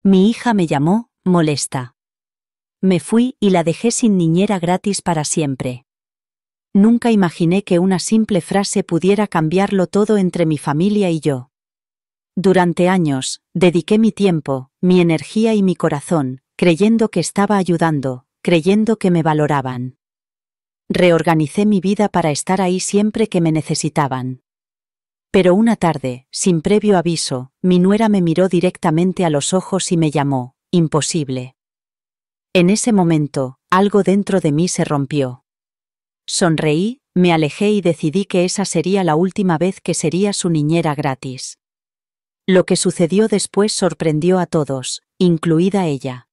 Mi hija me llamó, molesta. Me fui y la dejé sin niñera gratis para siempre. Nunca imaginé que una simple frase pudiera cambiarlo todo entre mi familia y yo. Durante años, dediqué mi tiempo, mi energía y mi corazón, creyendo que estaba ayudando, creyendo que me valoraban. Reorganicé mi vida para estar ahí siempre que me necesitaban. Pero una tarde, sin previo aviso, mi nuera me miró directamente a los ojos y me llamó, imposible. En ese momento, algo dentro de mí se rompió. Sonreí, me alejé y decidí que esa sería la última vez que sería su niñera gratis. Lo que sucedió después sorprendió a todos, incluida ella.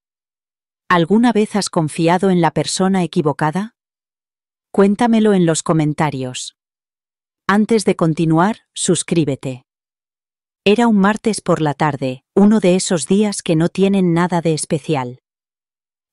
¿Alguna vez has confiado en la persona equivocada? Cuéntamelo en los comentarios. Antes de continuar, suscríbete. Era un martes por la tarde, uno de esos días que no tienen nada de especial.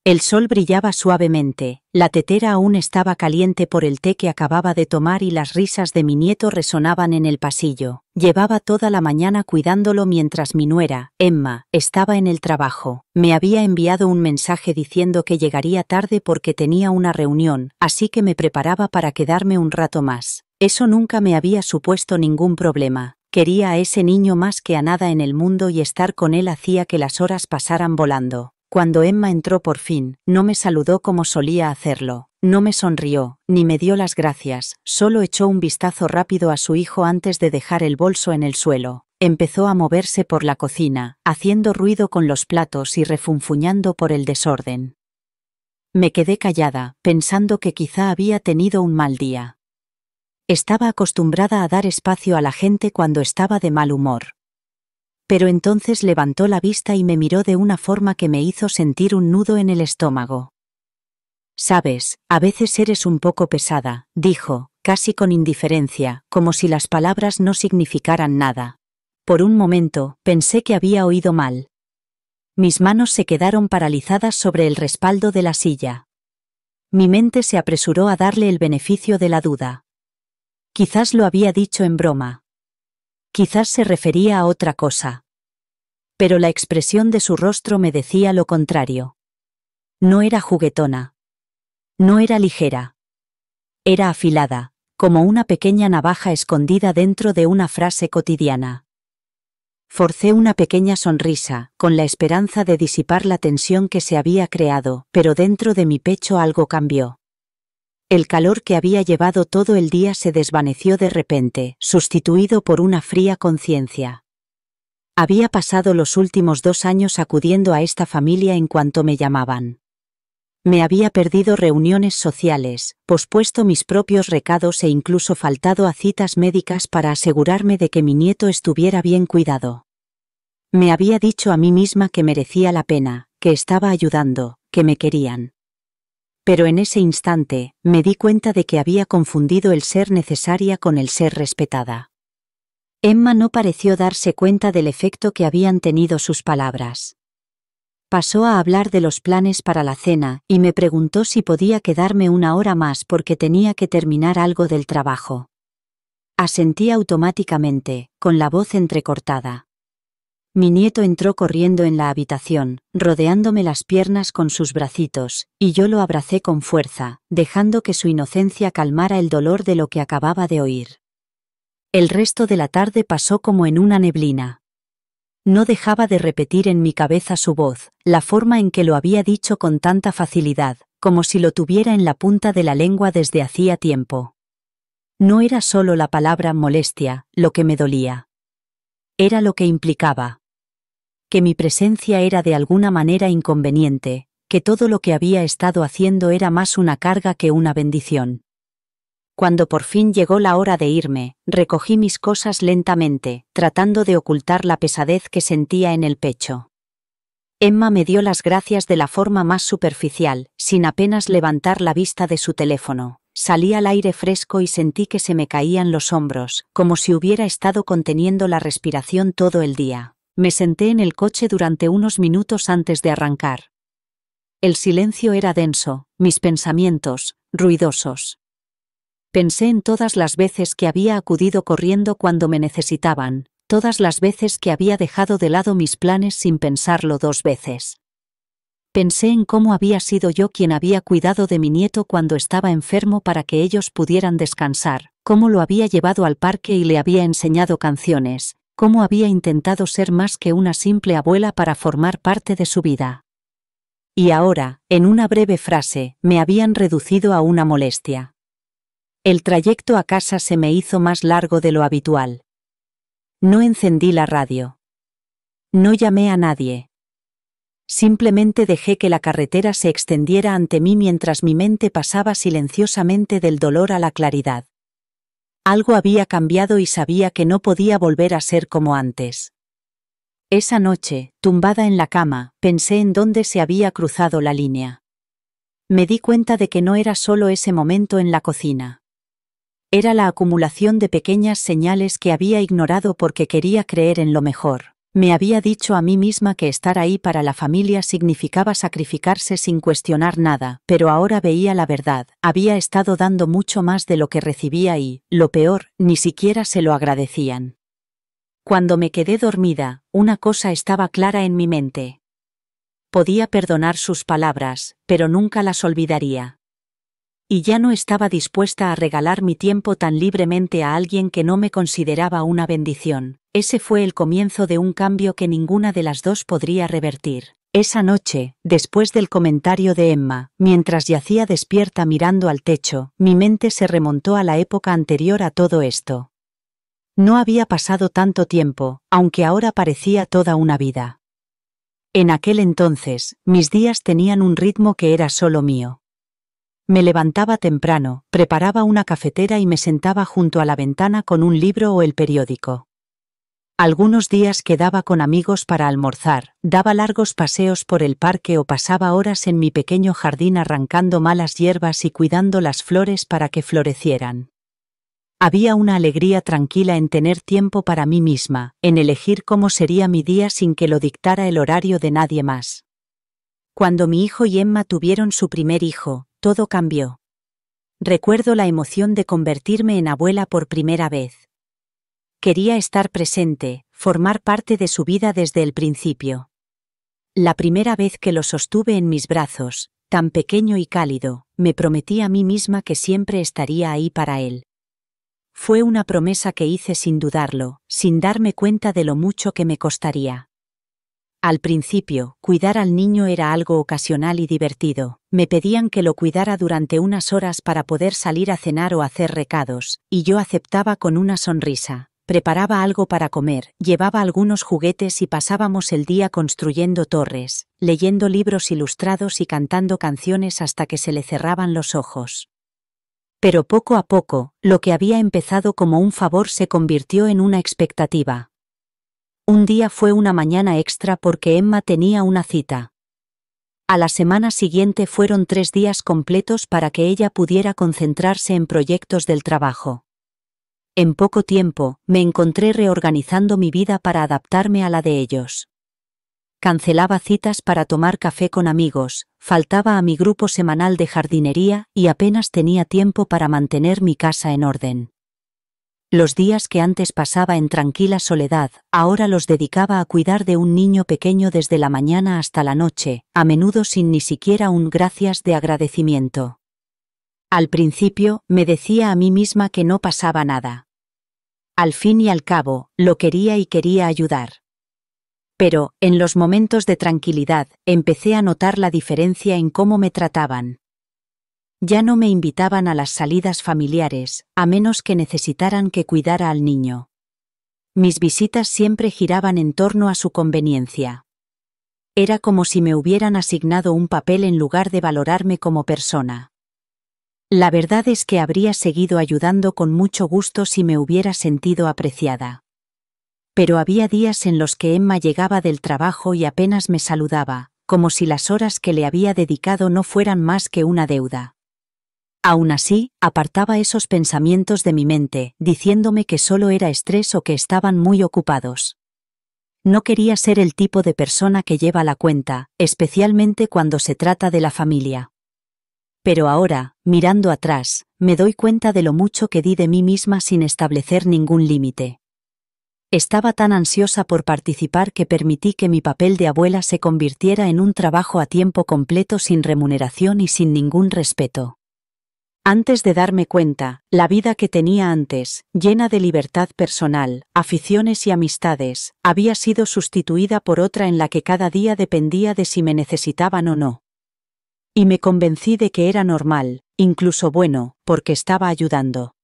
El sol brillaba suavemente, la tetera aún estaba caliente por el té que acababa de tomar y las risas de mi nieto resonaban en el pasillo. Llevaba toda la mañana cuidándolo mientras mi nuera, Emma, estaba en el trabajo. Me había enviado un mensaje diciendo que llegaría tarde porque tenía una reunión, así que me preparaba para quedarme un rato más. Eso nunca me había supuesto ningún problema. Quería a ese niño más que a nada en el mundo y estar con él hacía que las horas pasaran volando. Cuando Emma entró por fin, no me saludó como solía hacerlo, no me sonrió, ni me dio las gracias, solo echó un vistazo rápido a su hijo antes de dejar el bolso en el suelo. Empezó a moverse por la cocina, haciendo ruido con los platos y refunfuñando por el desorden. Me quedé callada, pensando que quizá había tenido un mal día. Estaba acostumbrada a dar espacio a la gente cuando estaba de mal humor. Pero entonces levantó la vista y me miró de una forma que me hizo sentir un nudo en el estómago. «Sabes, a veces eres un poco pesada», dijo, casi con indiferencia, como si las palabras no significaran nada. Por un momento, pensé que había oído mal. Mis manos se quedaron paralizadas sobre el respaldo de la silla. Mi mente se apresuró a darle el beneficio de la duda. Quizás lo había dicho en broma. Quizás se refería a otra cosa. Pero la expresión de su rostro me decía lo contrario. No era juguetona. No era ligera. Era afilada, como una pequeña navaja escondida dentro de una frase cotidiana. Forcé una pequeña sonrisa, con la esperanza de disipar la tensión que se había creado, pero dentro de mi pecho algo cambió. El calor que había llevado todo el día se desvaneció de repente, sustituido por una fría conciencia. Había pasado los últimos 2 años acudiendo a esta familia en cuanto me llamaban. Me había perdido reuniones sociales, pospuesto mis propios recados e incluso faltado a citas médicas para asegurarme de que mi nieto estuviera bien cuidado. Me había dicho a mí misma que merecía la pena, que estaba ayudando, que me querían. Pero en ese instante, me di cuenta de que había confundido el ser necesaria con el ser respetada. Emma no pareció darse cuenta del efecto que habían tenido sus palabras. Pasó a hablar de los planes para la cena y me preguntó si podía quedarme 1 hora más porque tenía que terminar algo del trabajo. Asentí automáticamente, con la voz entrecortada. Mi nieto entró corriendo en la habitación, rodeándome las piernas con sus bracitos, y yo lo abracé con fuerza, dejando que su inocencia calmara el dolor de lo que acababa de oír. El resto de la tarde pasó como en una neblina. No dejaba de repetir en mi cabeza su voz, la forma en que lo había dicho con tanta facilidad, como si lo tuviera en la punta de la lengua desde hacía tiempo. No era solo la palabra molestia, lo que me dolía. Era lo que implicaba. Que mi presencia era de alguna manera inconveniente, que todo lo que había estado haciendo era más una carga que una bendición. Cuando por fin llegó la hora de irme, recogí mis cosas lentamente, tratando de ocultar la pesadez que sentía en el pecho. Emma me dio las gracias de la forma más superficial, sin apenas levantar la vista de su teléfono. Salí al aire fresco y sentí que se me caían los hombros, como si hubiera estado conteniendo la respiración todo el día. Me senté en el coche durante unos minutos antes de arrancar. El silencio era denso, mis pensamientos, ruidosos. Pensé en todas las veces que había acudido corriendo cuando me necesitaban, todas las veces que había dejado de lado mis planes sin pensarlo 2 veces. Pensé en cómo había sido yo quien había cuidado de mi nieto cuando estaba enfermo para que ellos pudieran descansar, cómo lo había llevado al parque y le había enseñado canciones, cómo había intentado ser más que una simple abuela para formar parte de su vida. Y ahora, en una breve frase, me habían reducido a una molestia. El trayecto a casa se me hizo más largo de lo habitual. No encendí la radio. No llamé a nadie. Simplemente dejé que la carretera se extendiera ante mí mientras mi mente pasaba silenciosamente del dolor a la claridad. Algo había cambiado y sabía que no podía volver a ser como antes. Esa noche, tumbada en la cama, pensé en dónde se había cruzado la línea. Me di cuenta de que no era solo ese momento en la cocina. Era la acumulación de pequeñas señales que había ignorado porque quería creer en lo mejor. Me había dicho a mí misma que estar ahí para la familia significaba sacrificarse sin cuestionar nada, pero ahora veía la verdad. Había estado dando mucho más de lo que recibía y, lo peor, ni siquiera se lo agradecían. Cuando me quedé dormida, una cosa estaba clara en mi mente. Podía perdonar sus palabras, pero nunca las olvidaría. Y ya no estaba dispuesta a regalar mi tiempo tan libremente a alguien que no me consideraba una bendición. Ese fue el comienzo de un cambio que ninguna de las dos podría revertir. Esa noche, después del comentario de Emma, mientras yacía despierta mirando al techo, mi mente se remontó a la época anterior a todo esto. No había pasado tanto tiempo, aunque ahora parecía toda una vida. En aquel entonces, mis días tenían un ritmo que era solo mío. Me levantaba temprano, preparaba una cafetera y me sentaba junto a la ventana con un libro o el periódico. Algunos días quedaba con amigos para almorzar, daba largos paseos por el parque o pasaba horas en mi pequeño jardín arrancando malas hierbas y cuidando las flores para que florecieran. Había una alegría tranquila en tener tiempo para mí misma, en elegir cómo sería mi día sin que lo dictara el horario de nadie más. Cuando mi hijo y Emma tuvieron su primer hijo, todo cambió. Recuerdo la emoción de convertirme en abuela por primera vez. Quería estar presente, formar parte de su vida desde el principio. La primera vez que lo sostuve en mis brazos, tan pequeño y cálido, me prometí a mí misma que siempre estaría ahí para él. Fue una promesa que hice sin dudarlo, sin darme cuenta de lo mucho que me costaría. Al principio, cuidar al niño era algo ocasional y divertido. Me pedían que lo cuidara durante unas horas para poder salir a cenar o hacer recados, y yo aceptaba con una sonrisa. Preparaba algo para comer, llevaba algunos juguetes y pasábamos el día construyendo torres, leyendo libros ilustrados y cantando canciones hasta que se le cerraban los ojos. Pero poco a poco, lo que había empezado como un favor se convirtió en una expectativa. Un día fue una mañana extra porque Emma tenía una cita. A la semana siguiente fueron 3 días completos para que ella pudiera concentrarse en proyectos del trabajo. En poco tiempo, me encontré reorganizando mi vida para adaptarme a la de ellos. Cancelaba citas para tomar café con amigos, faltaba a mi grupo semanal de jardinería y apenas tenía tiempo para mantener mi casa en orden. Los días que antes pasaba en tranquila soledad, ahora los dedicaba a cuidar de un niño pequeño desde la mañana hasta la noche, a menudo sin ni siquiera un gracias de agradecimiento. Al principio, me decía a mí misma que no pasaba nada. Al fin y al cabo, lo quería y quería ayudar. Pero, en los momentos de tranquilidad, empecé a notar la diferencia en cómo me trataban. Ya no me invitaban a las salidas familiares, a menos que necesitaran que cuidara al niño. Mis visitas siempre giraban en torno a su conveniencia. Era como si me hubieran asignado un papel en lugar de valorarme como persona. La verdad es que habría seguido ayudando con mucho gusto si me hubiera sentido apreciada. Pero había días en los que Emma llegaba del trabajo y apenas me saludaba, como si las horas que le había dedicado no fueran más que una deuda. Aún así, apartaba esos pensamientos de mi mente, diciéndome que solo era estrés o que estaban muy ocupados. No quería ser el tipo de persona que lleva la cuenta, especialmente cuando se trata de la familia. Pero ahora, mirando atrás, me doy cuenta de lo mucho que di de mí misma sin establecer ningún límite. Estaba tan ansiosa por participar que permití que mi papel de abuela se convirtiera en un trabajo a tiempo completo sin remuneración y sin ningún respeto. Antes de darme cuenta, la vida que tenía antes, llena de libertad personal, aficiones y amistades, había sido sustituida por otra en la que cada día dependía de si me necesitaban o no. Y me convencí de que era normal, incluso bueno, porque estaba ayudando.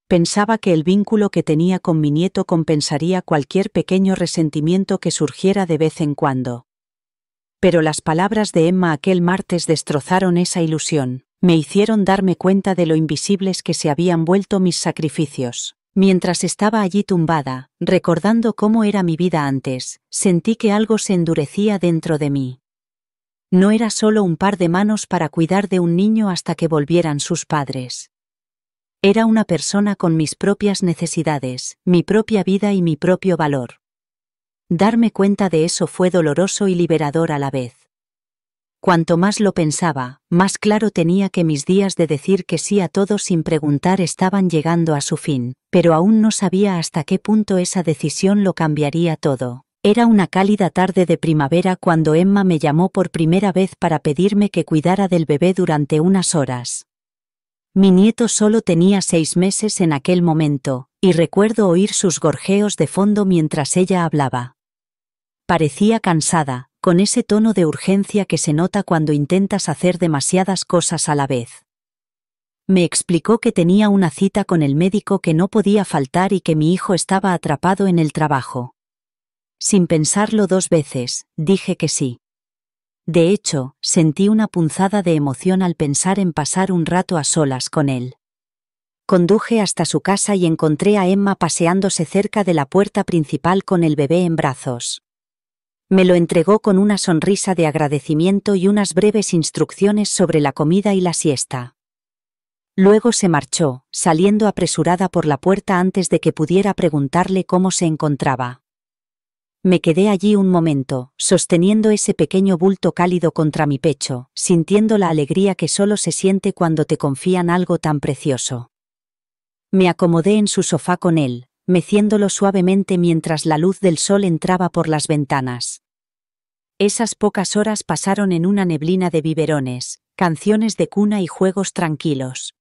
Pensaba que el vínculo que tenía con mi nieto compensaría cualquier pequeño resentimiento que surgiera de vez en cuando. Pero las palabras de Emma aquel martes destrozaron esa ilusión, me hicieron darme cuenta de lo invisibles que se habían vuelto mis sacrificios. Mientras estaba allí tumbada, recordando cómo era mi vida antes, sentí que algo se endurecía dentro de mí. No era solo un par de manos para cuidar de un niño hasta que volvieran sus padres. Era una persona con mis propias necesidades, mi propia vida y mi propio valor. Darme cuenta de eso fue doloroso y liberador a la vez. Cuanto más lo pensaba, más claro tenía que mis días de decir que sí a todo sin preguntar estaban llegando a su fin, pero aún no sabía hasta qué punto esa decisión lo cambiaría todo. Era una cálida tarde de primavera cuando Emma me llamó por primera vez para pedirme que cuidara del bebé durante unas horas. Mi nieto solo tenía 6 meses en aquel momento, y recuerdo oír sus gorjeos de fondo mientras ella hablaba. Parecía cansada, con ese tono de urgencia que se nota cuando intentas hacer demasiadas cosas a la vez. Me explicó que tenía una cita con el médico que no podía faltar y que mi hijo estaba atrapado en el trabajo. Sin pensarlo 2 veces, dije que sí. De hecho, sentí una punzada de emoción al pensar en pasar un rato a solas con él. Conduje hasta su casa y encontré a Emma paseándose cerca de la puerta principal con el bebé en brazos. Me lo entregó con una sonrisa de agradecimiento y unas breves instrucciones sobre la comida y la siesta. Luego se marchó, saliendo apresurada por la puerta antes de que pudiera preguntarle cómo se encontraba. Me quedé allí un momento, sosteniendo ese pequeño bulto cálido contra mi pecho, sintiendo la alegría que solo se siente cuando te confían algo tan precioso. Me acomodé en su sofá con él, meciéndolo suavemente mientras la luz del sol entraba por las ventanas. Esas pocas horas pasaron en una neblina de biberones, canciones de cuna y juegos tranquilos.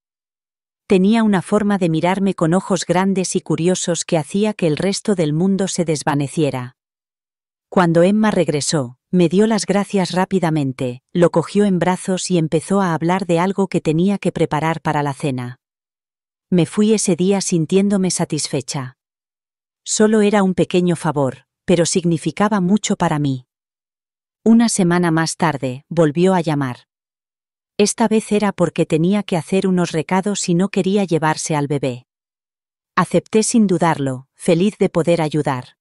Tenía una forma de mirarme con ojos grandes y curiosos que hacía que el resto del mundo se desvaneciera. Cuando Emma regresó, me dio las gracias rápidamente, lo cogió en brazos y empezó a hablar de algo que tenía que preparar para la cena. Me fui ese día sintiéndome satisfecha. Solo era un pequeño favor, pero significaba mucho para mí. Una semana más tarde, volvió a llamar. Esta vez era porque tenía que hacer unos recados y no quería llevarse al bebé. Acepté sin dudarlo, feliz de poder ayudar.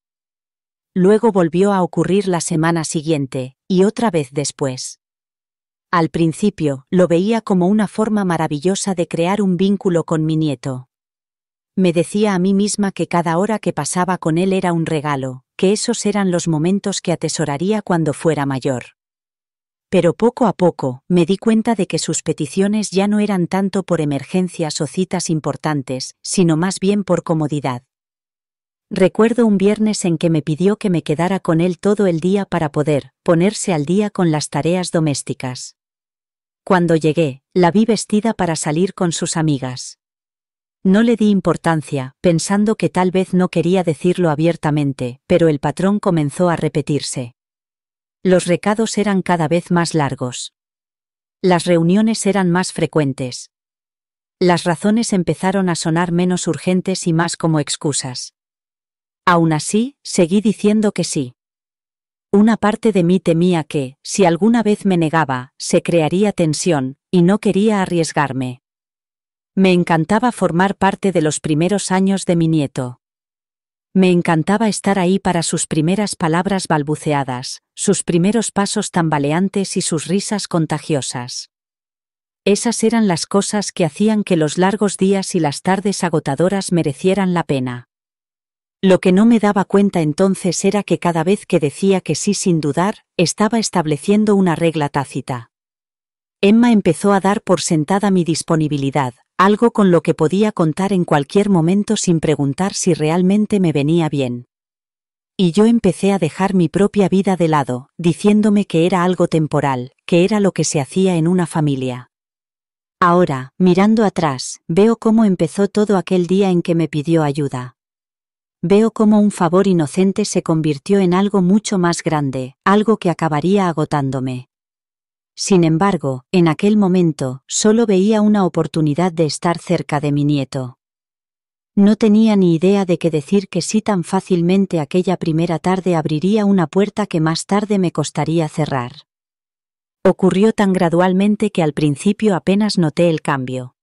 Luego volvió a ocurrir la semana siguiente, y otra vez después. Al principio, lo veía como una forma maravillosa de crear un vínculo con mi nieto. Me decía a mí misma que cada hora que pasaba con él era un regalo, que esos eran los momentos que atesoraría cuando fuera mayor. Pero poco a poco, me di cuenta de que sus peticiones ya no eran tanto por emergencias o citas importantes, sino más bien por comodidad. Recuerdo un viernes en que me pidió que me quedara con él todo el día para poder ponerse al día con las tareas domésticas. Cuando llegué, la vi vestida para salir con sus amigas. No le di importancia, pensando que tal vez no quería decirlo abiertamente, pero el patrón comenzó a repetirse. Los recados eran cada vez más largos. Las reuniones eran más frecuentes. Las razones empezaron a sonar menos urgentes y más como excusas. Aún así, seguí diciendo que sí. Una parte de mí temía que, si alguna vez me negaba, se crearía tensión, y no quería arriesgarme. Me encantaba formar parte de los primeros años de mi nieto. Me encantaba estar ahí para sus primeras palabras balbuceadas, sus primeros pasos tambaleantes y sus risas contagiosas. Esas eran las cosas que hacían que los largos días y las tardes agotadoras merecieran la pena. Lo que no me daba cuenta entonces era que cada vez que decía que sí sin dudar, estaba estableciendo una regla tácita. Emma empezó a dar por sentada mi disponibilidad, algo con lo que podía contar en cualquier momento sin preguntar si realmente me venía bien. Y yo empecé a dejar mi propia vida de lado, diciéndome que era algo temporal, que era lo que se hacía en una familia. Ahora, mirando atrás, veo cómo empezó todo aquel día en que me pidió ayuda. Veo cómo un favor inocente se convirtió en algo mucho más grande, algo que acabaría agotándome. Sin embargo, en aquel momento, solo veía una oportunidad de estar cerca de mi nieto. No tenía ni idea de que decir que sí tan fácilmente aquella primera tarde abriría una puerta que más tarde me costaría cerrar. Ocurrió tan gradualmente que al principio apenas noté el cambio.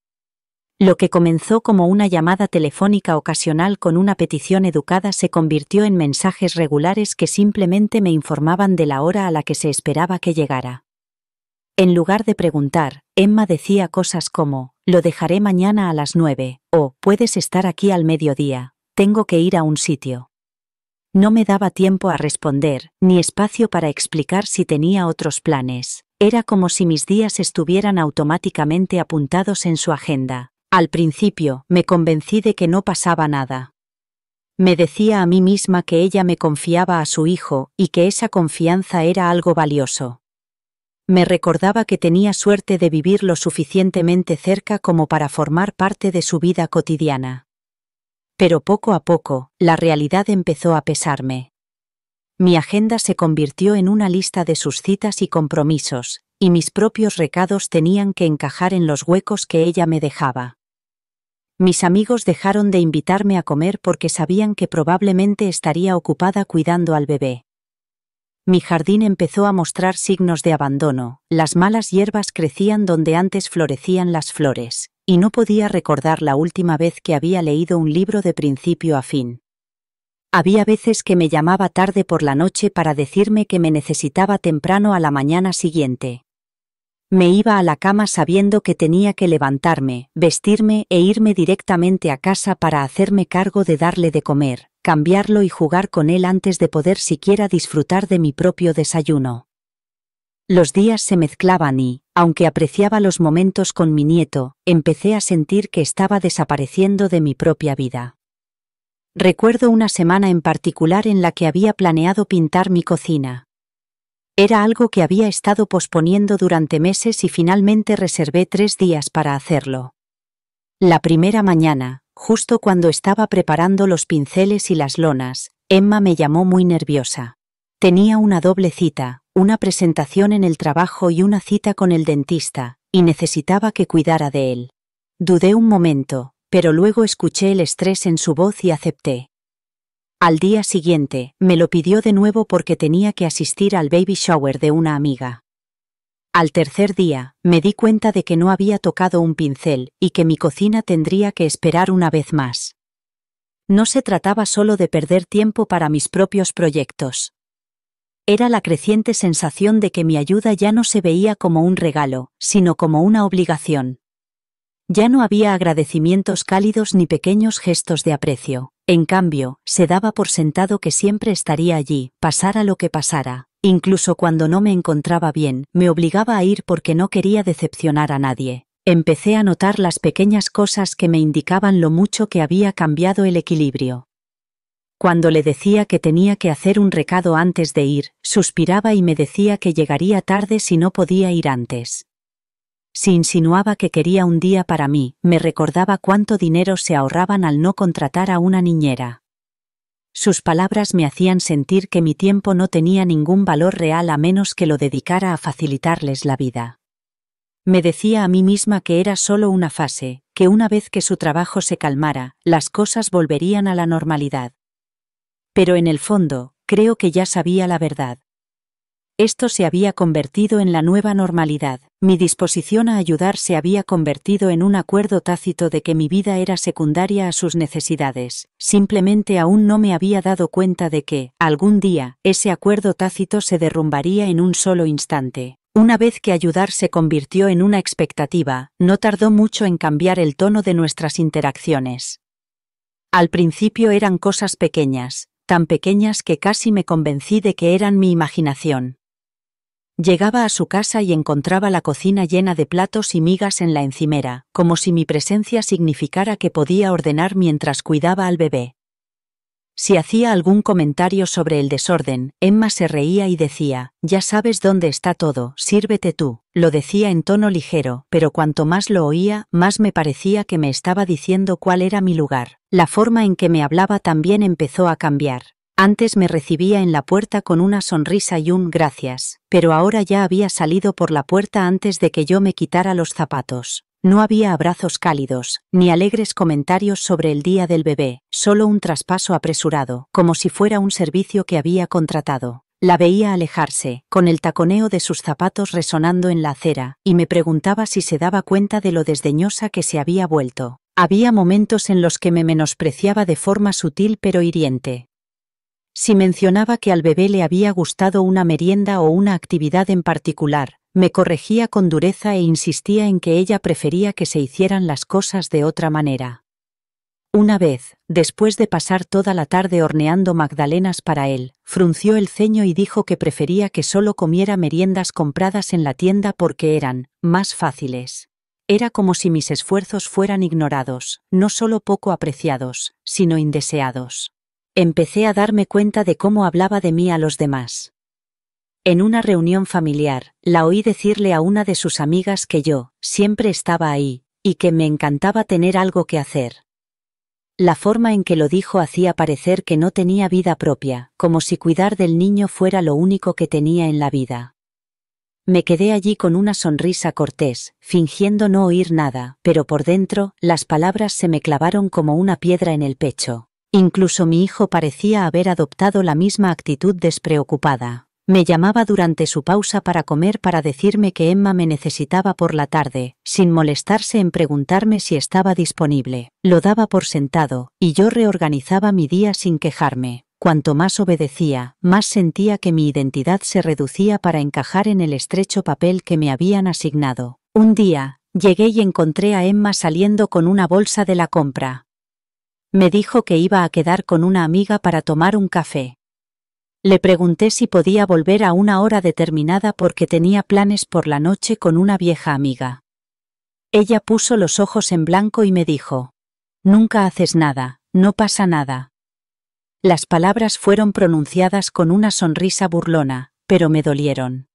Lo que comenzó como una llamada telefónica ocasional con una petición educada se convirtió en mensajes regulares que simplemente me informaban de la hora a la que se esperaba que llegara. En lugar de preguntar, Emma decía cosas como, «Lo dejaré mañana a las 9», o «Puedes estar aquí al mediodía, tengo que ir a un sitio». No me daba tiempo a responder, ni espacio para explicar si tenía otros planes. Era como si mis días estuvieran automáticamente apuntados en su agenda. Al principio, me convencí de que no pasaba nada. Me decía a mí misma que ella me confiaba a su hijo y que esa confianza era algo valioso. Me recordaba que tenía suerte de vivir lo suficientemente cerca como para formar parte de su vida cotidiana. Pero poco a poco, la realidad empezó a pesarme. Mi agenda se convirtió en una lista de sus citas y compromisos, y mis propios recados tenían que encajar en los huecos que ella me dejaba. Mis amigos dejaron de invitarme a comer porque sabían que probablemente estaría ocupada cuidando al bebé. Mi jardín empezó a mostrar signos de abandono, las malas hierbas crecían donde antes florecían las flores, y no podía recordar la última vez que había leído un libro de principio a fin. Había veces que me llamaba tarde por la noche para decirme que me necesitaba temprano a la mañana siguiente. Me iba a la cama sabiendo que tenía que levantarme, vestirme e irme directamente a casa para hacerme cargo de darle de comer, cambiarlo y jugar con él antes de poder siquiera disfrutar de mi propio desayuno. Los días se mezclaban y, aunque apreciaba los momentos con mi nieto, empecé a sentir que estaba desapareciendo de mi propia vida. Recuerdo una semana en particular en la que había planeado pintar mi cocina. Era algo que había estado posponiendo durante meses y finalmente reservé 3 días para hacerlo. La primera mañana, justo cuando estaba preparando los pinceles y las lonas, Emma me llamó muy nerviosa. Tenía una doble cita, una presentación en el trabajo y una cita con el dentista, y necesitaba que cuidara de él. Dudé un momento, pero luego escuché el estrés en su voz y acepté. Al día siguiente, me lo pidió de nuevo porque tenía que asistir al baby shower de una amiga. Al tercer día, me di cuenta de que no había tocado un pincel y que mi cocina tendría que esperar una vez más. No se trataba solo de perder tiempo para mis propios proyectos. Era la creciente sensación de que mi ayuda ya no se veía como un regalo, sino como una obligación. Ya no había agradecimientos cálidos ni pequeños gestos de aprecio. En cambio, se daba por sentado que siempre estaría allí, pasara lo que pasara. Incluso cuando no me encontraba bien, me obligaba a ir porque no quería decepcionar a nadie. Empecé a notar las pequeñas cosas que me indicaban lo mucho que había cambiado el equilibrio. Cuando le decía que tenía que hacer un recado antes de ir, suspiraba y me decía que llegaría tarde si no podía ir antes. Si insinuaba que quería un día para mí, me recordaba cuánto dinero se ahorraban al no contratar a una niñera. Sus palabras me hacían sentir que mi tiempo no tenía ningún valor real a menos que lo dedicara a facilitarles la vida. Me decía a mí misma que era solo una fase, que una vez que su trabajo se calmara, las cosas volverían a la normalidad. Pero en el fondo, creo que ya sabía la verdad. Esto se había convertido en la nueva normalidad. Mi disposición a ayudar se había convertido en un acuerdo tácito de que mi vida era secundaria a sus necesidades. Simplemente aún no me había dado cuenta de que, algún día, ese acuerdo tácito se derrumbaría en un solo instante. Una vez que ayudar se convirtió en una expectativa, no tardó mucho en cambiar el tono de nuestras interacciones. Al principio eran cosas pequeñas, tan pequeñas que casi me convencí de que eran mi imaginación. Llegaba a su casa y encontraba la cocina llena de platos y migas en la encimera, como si mi presencia significara que podía ordenar mientras cuidaba al bebé. Si hacía algún comentario sobre el desorden, Emma se reía y decía: «Ya sabes dónde está todo, sírvete tú». Lo decía en tono ligero, pero cuanto más lo oía, más me parecía que me estaba diciendo cuál era mi lugar. La forma en que me hablaba también empezó a cambiar. Antes me recibía en la puerta con una sonrisa y un «gracias», pero ahora ya había salido por la puerta antes de que yo me quitara los zapatos. No había abrazos cálidos, ni alegres comentarios sobre el día del bebé, solo un traspaso apresurado, como si fuera un servicio que había contratado. La veía alejarse, con el taconeo de sus zapatos resonando en la acera, y me preguntaba si se daba cuenta de lo desdeñosa que se había vuelto. Había momentos en los que me menospreciaba de forma sutil pero hiriente. Si mencionaba que al bebé le había gustado una merienda o una actividad en particular, me corregía con dureza e insistía en que ella prefería que se hicieran las cosas de otra manera. Una vez, después de pasar toda la tarde horneando magdalenas para él, frunció el ceño y dijo que prefería que solo comiera meriendas compradas en la tienda porque eran más fáciles. Era como si mis esfuerzos fueran ignorados, no solo poco apreciados, sino indeseados. Empecé a darme cuenta de cómo hablaba de mí a los demás. En una reunión familiar, la oí decirle a una de sus amigas que yo siempre estaba ahí, y que me encantaba tener algo que hacer. La forma en que lo dijo hacía parecer que no tenía vida propia, como si cuidar del niño fuera lo único que tenía en la vida. Me quedé allí con una sonrisa cortés, fingiendo no oír nada, pero por dentro, las palabras se me clavaron como una piedra en el pecho. Incluso mi hijo parecía haber adoptado la misma actitud despreocupada. Me llamaba durante su pausa para comer para decirme que Emma me necesitaba por la tarde, sin molestarse en preguntarme si estaba disponible. Lo daba por sentado, y yo reorganizaba mi día sin quejarme. Cuanto más obedecía, más sentía que mi identidad se reducía para encajar en el estrecho papel que me habían asignado. Un día, llegué y encontré a Emma saliendo con una bolsa de la compra. Me dijo que iba a quedar con una amiga para tomar un café. Le pregunté si podía volver a una hora determinada porque tenía planes por la noche con una vieja amiga. Ella puso los ojos en blanco y me dijo: «Nunca haces nada, no pasa nada». Las palabras fueron pronunciadas con una sonrisa burlona, pero me dolieron.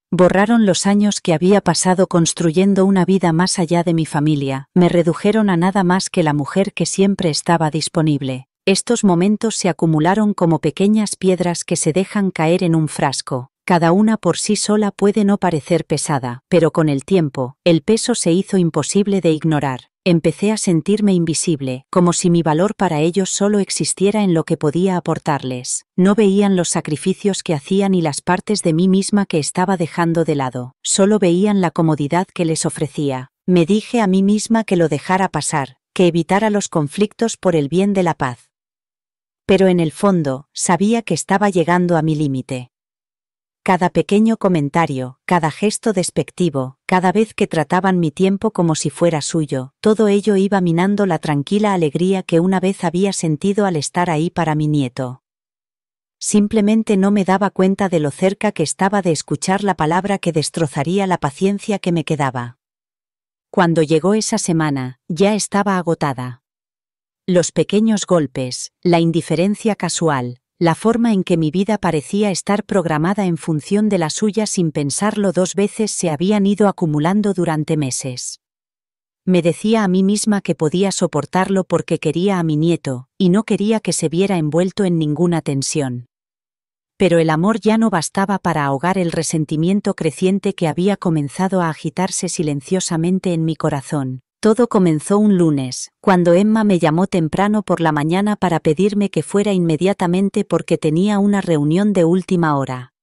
Borraron los años que había pasado construyendo una vida más allá de mi familia, me redujeron a nada más que la mujer que siempre estaba disponible. Estos momentos se acumularon como pequeñas piedras que se dejan caer en un frasco. Cada una por sí sola puede no parecer pesada, pero con el tiempo, el peso se hizo imposible de ignorar. Empecé a sentirme invisible, como si mi valor para ellos solo existiera en lo que podía aportarles. No veían los sacrificios que hacían y las partes de mí misma que estaba dejando de lado. Solo veían la comodidad que les ofrecía. Me dije a mí misma que lo dejara pasar, que evitara los conflictos por el bien de la paz. Pero en el fondo, sabía que estaba llegando a mi límite. Cada pequeño comentario, cada gesto despectivo, cada vez que trataban mi tiempo como si fuera suyo, todo ello iba minando la tranquila alegría que una vez había sentido al estar ahí para mi nieto. Simplemente no me daba cuenta de lo cerca que estaba de escuchar la palabra que destrozaría la paciencia que me quedaba. Cuando llegó esa semana, ya estaba agotada. Los pequeños golpes, la indiferencia casual, la forma en que mi vida parecía estar programada en función de la suya sin pensarlo dos veces se habían ido acumulando durante meses. Me decía a mí misma que podía soportarlo porque quería a mi nieto, y no quería que se viera envuelto en ninguna tensión. Pero el amor ya no bastaba para ahogar el resentimiento creciente que había comenzado a agitarse silenciosamente en mi corazón. Todo comenzó un lunes, cuando Emma me llamó temprano por la mañana para pedirme que fuera inmediatamente porque tenía una reunión de última hora.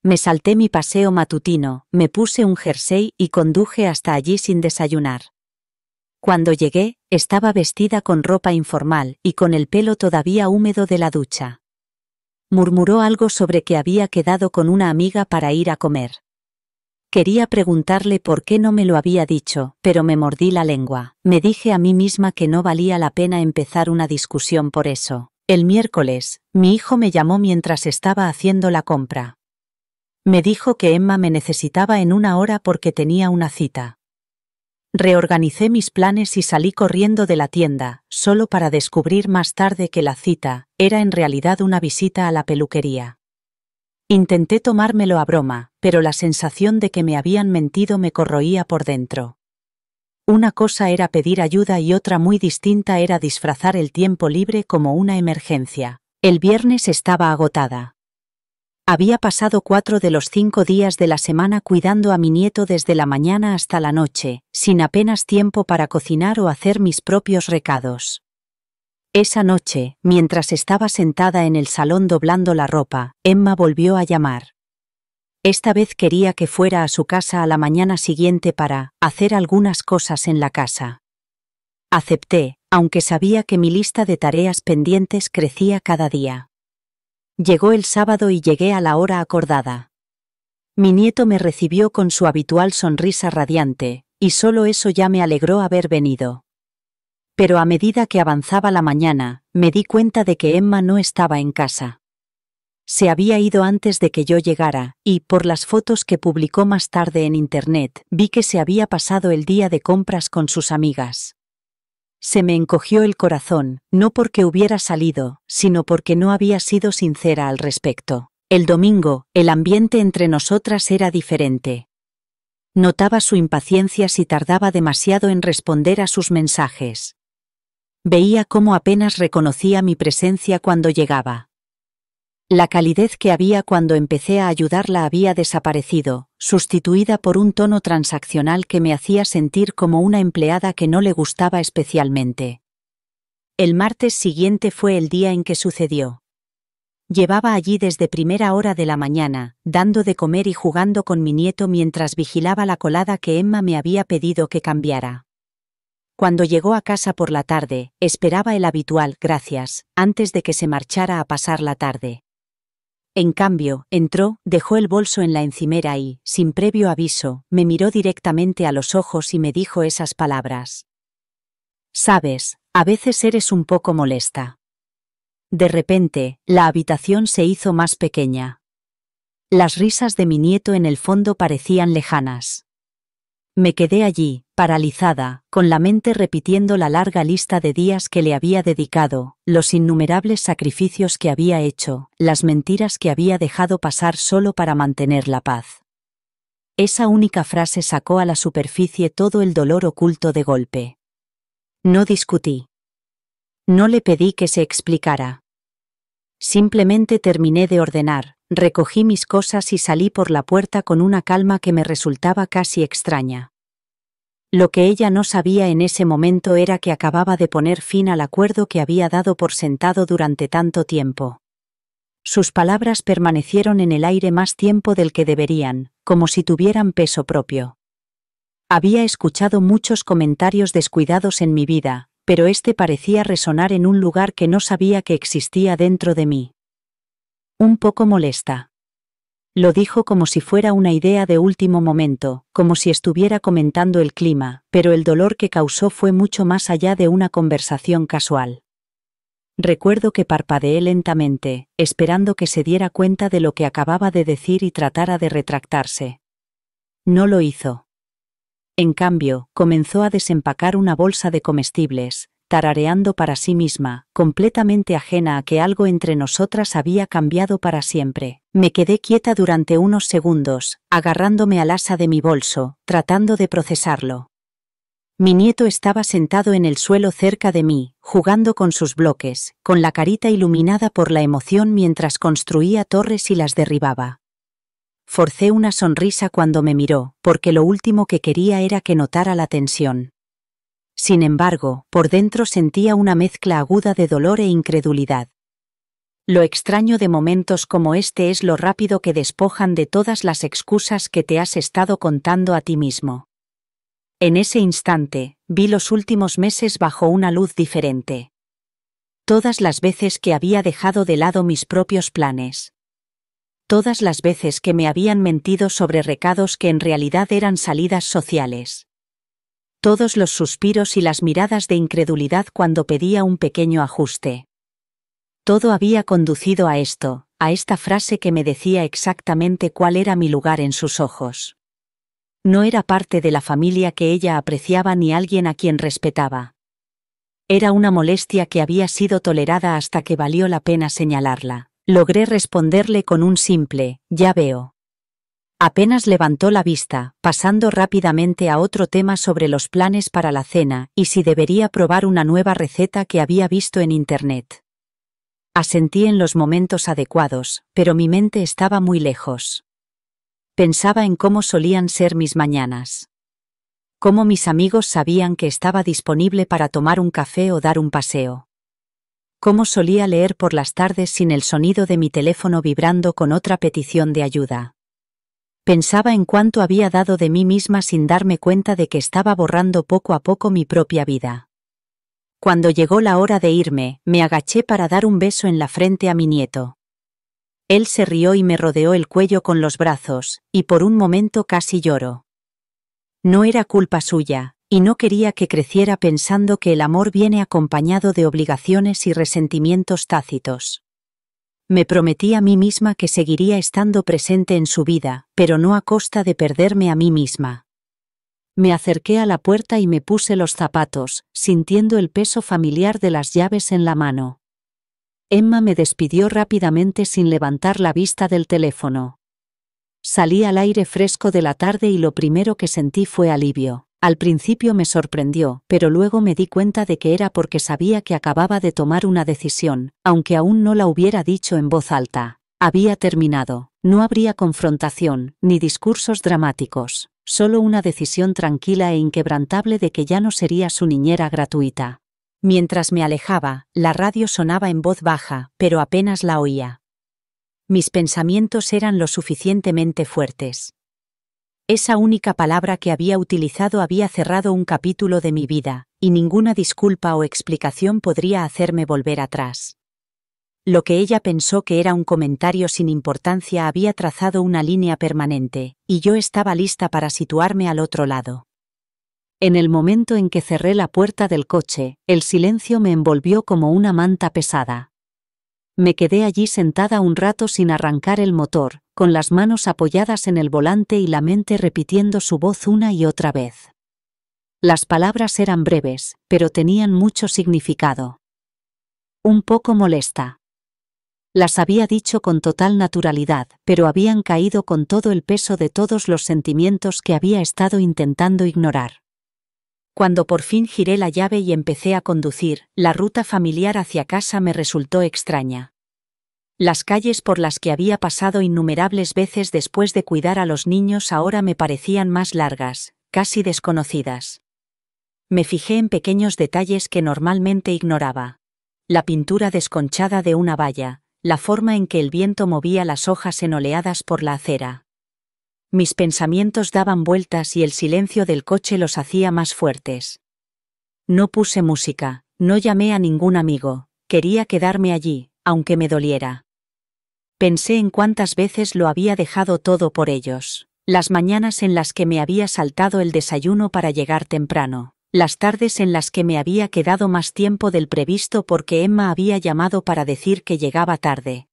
Me salté mi paseo matutino, me puse un jersey y conduje hasta allí sin desayunar. Cuando llegué, estaba vestida con ropa informal y con el pelo todavía húmedo de la ducha. Murmuró algo sobre que había quedado con una amiga para ir a comer. Quería preguntarle por qué no me lo había dicho, pero me mordí la lengua. Me dije a mí misma que no valía la pena empezar una discusión por eso. El miércoles, mi hijo me llamó mientras estaba haciendo la compra. Me dijo que Emma me necesitaba en 1 hora porque tenía una cita. Reorganicé mis planes y salí corriendo de la tienda, solo para descubrir más tarde que la cita era en realidad una visita a la peluquería. Intenté tomármelo a broma, pero la sensación de que me habían mentido me corroía por dentro. Una cosa era pedir ayuda y otra muy distinta era disfrazar el tiempo libre como una emergencia. El viernes estaba agotada. Había pasado 4 de los 5 días de la semana cuidando a mi nieto desde la mañana hasta la noche, sin apenas tiempo para cocinar o hacer mis propios recados. Esa noche, mientras estaba sentada en el salón doblando la ropa, Emma volvió a llamar. Esta vez quería que fuera a su casa a la mañana siguiente para hacer algunas cosas en la casa. Acepté, aunque sabía que mi lista de tareas pendientes crecía cada día. Llegó el sábado y llegué a la hora acordada. Mi nieto me recibió con su habitual sonrisa radiante, y solo eso ya me alegró haber venido. Pero a medida que avanzaba la mañana, me di cuenta de que Emma no estaba en casa. Se había ido antes de que yo llegara, y, por las fotos que publicó más tarde en Internet, vi que se había pasado el día de compras con sus amigas. Se me encogió el corazón, no porque hubiera salido, sino porque no había sido sincera al respecto. El domingo, el ambiente entre nosotras era diferente. Notaba su impaciencia si tardaba demasiado en responder a sus mensajes. Veía cómo apenas reconocía mi presencia cuando llegaba. La calidez que había cuando empecé a ayudarla había desaparecido, sustituida por un tono transaccional que me hacía sentir como una empleada que no le gustaba especialmente. El martes siguiente fue el día en que sucedió. Llevaba allí desde primera hora de la mañana, dando de comer y jugando con mi nieto mientras vigilaba la colada que Emma me había pedido que cambiara. Cuando llegó a casa por la tarde, esperaba el habitual «gracias», antes de que se marchara a pasar la tarde. En cambio, entró, dejó el bolso en la encimera y, sin previo aviso, me miró directamente a los ojos y me dijo esas palabras. «Sabes, a veces eres un poco molesta». De repente, la habitación se hizo más pequeña. Las risas de mi nieto en el fondo parecían lejanas. Me quedé allí, paralizada, con la mente repitiendo la larga lista de días que le había dedicado, los innumerables sacrificios que había hecho, las mentiras que había dejado pasar solo para mantener la paz. Esa única frase sacó a la superficie todo el dolor oculto de golpe. No discutí. No le pedí que se explicara. Simplemente terminé de ordenar, recogí mis cosas y salí por la puerta con una calma que me resultaba casi extraña. Lo que ella no sabía en ese momento era que acababa de poner fin al acuerdo que había dado por sentado durante tanto tiempo. Sus palabras permanecieron en el aire más tiempo del que deberían, como si tuvieran peso propio. Había escuchado muchos comentarios descuidados en mi vida, pero este parecía resonar en un lugar que no sabía que existía dentro de mí. Un poco molesta. Lo dijo como si fuera una idea de último momento, como si estuviera comentando el clima, pero el dolor que causó fue mucho más allá de una conversación casual. Recuerdo que parpadeé lentamente, esperando que se diera cuenta de lo que acababa de decir y tratara de retractarse. No lo hizo. En cambio, comenzó a desempacar una bolsa de comestibles, tarareando para sí misma, completamente ajena a que algo entre nosotras había cambiado para siempre. Me quedé quieta durante unos segundos, agarrándome al asa de mi bolso, tratando de procesarlo. Mi nieto estaba sentado en el suelo cerca de mí, jugando con sus bloques, con la carita iluminada por la emoción mientras construía torres y las derribaba. Forcé una sonrisa cuando me miró, porque lo último que quería era que notara la tensión. Sin embargo, por dentro sentía una mezcla aguda de dolor e incredulidad. Lo extraño de momentos como este es lo rápido que despojan de todas las excusas que te has estado contando a ti mismo. En ese instante, vi los últimos meses bajo una luz diferente. Todas las veces que había dejado de lado mis propios planes. Todas las veces que me habían mentido sobre recados que en realidad eran salidas sociales. Todos los suspiros y las miradas de incredulidad cuando pedía un pequeño ajuste. Todo había conducido a esto, a esta frase que me decía exactamente cuál era mi lugar en sus ojos. No era parte de la familia que ella apreciaba ni alguien a quien respetaba. Era una molestia que había sido tolerada hasta que valió la pena señalarla. Logré responderle con un simple, ya veo. Apenas levantó la vista, pasando rápidamente a otro tema sobre los planes para la cena y si debería probar una nueva receta que había visto en Internet. Asentí en los momentos adecuados, pero mi mente estaba muy lejos. Pensaba en cómo solían ser mis mañanas. Cómo mis amigos sabían que estaba disponible para tomar un café o dar un paseo. Cómo solía leer por las tardes sin el sonido de mi teléfono vibrando con otra petición de ayuda. Pensaba en cuánto había dado de mí misma sin darme cuenta de que estaba borrando poco a poco mi propia vida. Cuando llegó la hora de irme, me agaché para dar un beso en la frente a mi nieto. Él se rió y me rodeó el cuello con los brazos, y por un momento casi lloró. No era culpa suya, y no quería que creciera pensando que el amor viene acompañado de obligaciones y resentimientos tácitos. Me prometí a mí misma que seguiría estando presente en su vida, pero no a costa de perderme a mí misma. Me acerqué a la puerta y me puse los zapatos, sintiendo el peso familiar de las llaves en la mano. Emma me despidió rápidamente sin levantar la vista del teléfono. Salí al aire fresco de la tarde y lo primero que sentí fue alivio. Al principio me sorprendió, pero luego me di cuenta de que era porque sabía que acababa de tomar una decisión, aunque aún no la hubiera dicho en voz alta. Había terminado. No habría confrontación, ni discursos dramáticos, solo una decisión tranquila e inquebrantable de que ya no sería su niñera gratuita. Mientras me alejaba, la radio sonaba en voz baja, pero apenas la oía. Mis pensamientos eran lo suficientemente fuertes. Esa única palabra que había utilizado había cerrado un capítulo de mi vida, y ninguna disculpa o explicación podría hacerme volver atrás. Lo que ella pensó que era un comentario sin importancia había trazado una línea permanente, y yo estaba lista para situarme al otro lado. En el momento en que cerré la puerta del coche, el silencio me envolvió como una manta pesada. Me quedé allí sentada un rato sin arrancar el motor, con las manos apoyadas en el volante y la mente repitiendo su voz una y otra vez. Las palabras eran breves, pero tenían mucho significado. Un poco molesta. Las había dicho con total naturalidad, pero habían caído con todo el peso de todos los sentimientos que había estado intentando ignorar. Cuando por fin giré la llave y empecé a conducir, la ruta familiar hacia casa me resultó extraña. Las calles por las que había pasado innumerables veces después de cuidar a los niños ahora me parecían más largas, casi desconocidas. Me fijé en pequeños detalles que normalmente ignoraba. La pintura desconchada de una valla, la forma en que el viento movía las hojas en oleadas por la acera. Mis pensamientos daban vueltas y el silencio del coche los hacía más fuertes. No puse música, no llamé a ningún amigo, quería quedarme allí, aunque me doliera. Pensé en cuántas veces lo había dejado todo por ellos. Las mañanas en las que me había saltado el desayuno para llegar temprano. Las tardes en las que me había quedado más tiempo del previsto porque Emma había llamado para decir que llegaba tarde.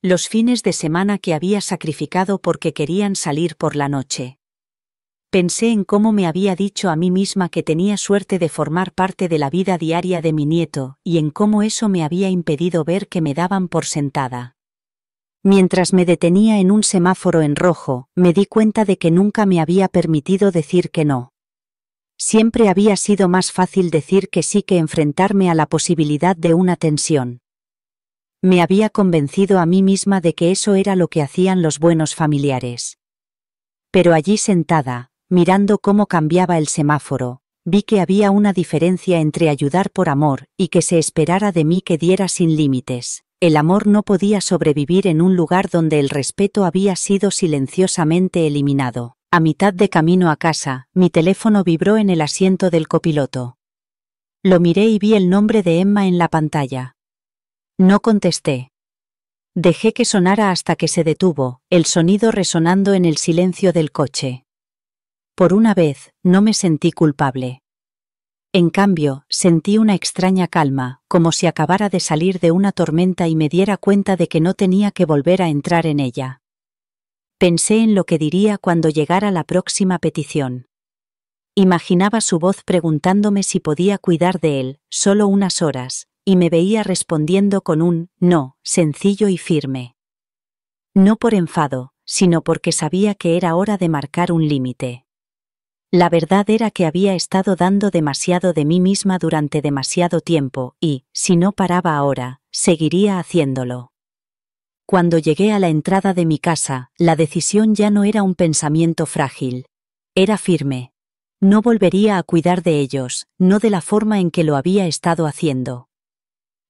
Los fines de semana que había sacrificado porque querían salir por la noche. Pensé en cómo me había dicho a mí misma que tenía suerte de formar parte de la vida diaria de mi nieto, y en cómo eso me había impedido ver que me daban por sentada. Mientras me detenía en un semáforo en rojo, me di cuenta de que nunca me había permitido decir que no. Siempre había sido más fácil decir que sí que enfrentarme a la posibilidad de una tensión. Me había convencido a mí misma de que eso era lo que hacían los buenos familiares. Pero allí sentada, mirando cómo cambiaba el semáforo, vi que había una diferencia entre ayudar por amor y que se esperara de mí que diera sin límites. El amor no podía sobrevivir en un lugar donde el respeto había sido silenciosamente eliminado. A mitad de camino a casa, mi teléfono vibró en el asiento del copiloto. Lo miré y vi el nombre de Emma en la pantalla. No contesté. Dejé que sonara hasta que se detuvo, el sonido resonando en el silencio del coche. Por una vez, no me sentí culpable. En cambio, sentí una extraña calma, como si acabara de salir de una tormenta y me diera cuenta de que no tenía que volver a entrar en ella. Pensé en lo que diría cuando llegara la próxima petición. Imaginaba su voz preguntándome si podía cuidar de él, solo unas horas, y me veía respondiendo con un no, sencillo y firme. No por enfado, sino porque sabía que era hora de marcar un límite. La verdad era que había estado dando demasiado de mí misma durante demasiado tiempo y, si no paraba ahora, seguiría haciéndolo. Cuando llegué a la entrada de mi casa, la decisión ya no era un pensamiento frágil. Era firme. No volvería a cuidar de ellos, no de la forma en que lo había estado haciendo.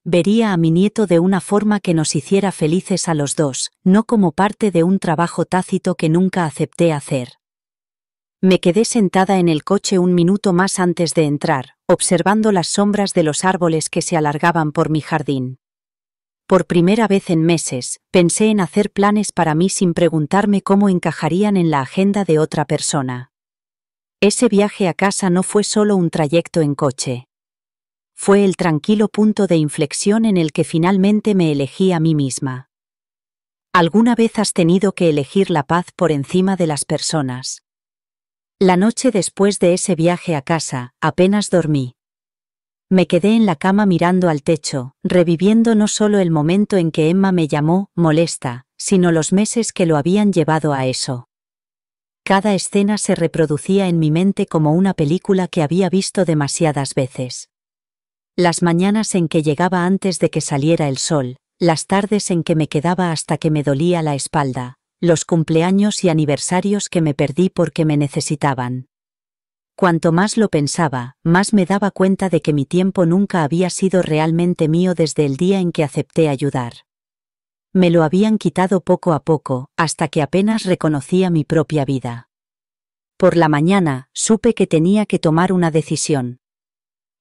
Vería a mi nieto de una forma que nos hiciera felices a los dos, no como parte de un trabajo tácito que nunca acepté hacer. Me quedé sentada en el coche un minuto más antes de entrar, observando las sombras de los árboles que se alargaban por mi jardín. Por primera vez en meses, pensé en hacer planes para mí sin preguntarme cómo encajarían en la agenda de otra persona. Ese viaje a casa no fue solo un trayecto en coche. Fue el tranquilo punto de inflexión en el que finalmente me elegí a mí misma. ¿Alguna vez has tenido que elegir la paz por encima de las personas? La noche después de ese viaje a casa, apenas dormí. Me quedé en la cama mirando al techo, reviviendo no solo el momento en que Emma me llamó molesta, sino los meses que lo habían llevado a eso. Cada escena se reproducía en mi mente como una película que había visto demasiadas veces. Las mañanas en que llegaba antes de que saliera el sol, las tardes en que me quedaba hasta que me dolía la espalda, los cumpleaños y aniversarios que me perdí porque me necesitaban. Cuanto más lo pensaba, más me daba cuenta de que mi tiempo nunca había sido realmente mío desde el día en que acepté ayudar. Me lo habían quitado poco a poco, hasta que apenas reconocía mi propia vida. Por la mañana, supe que tenía que tomar una decisión.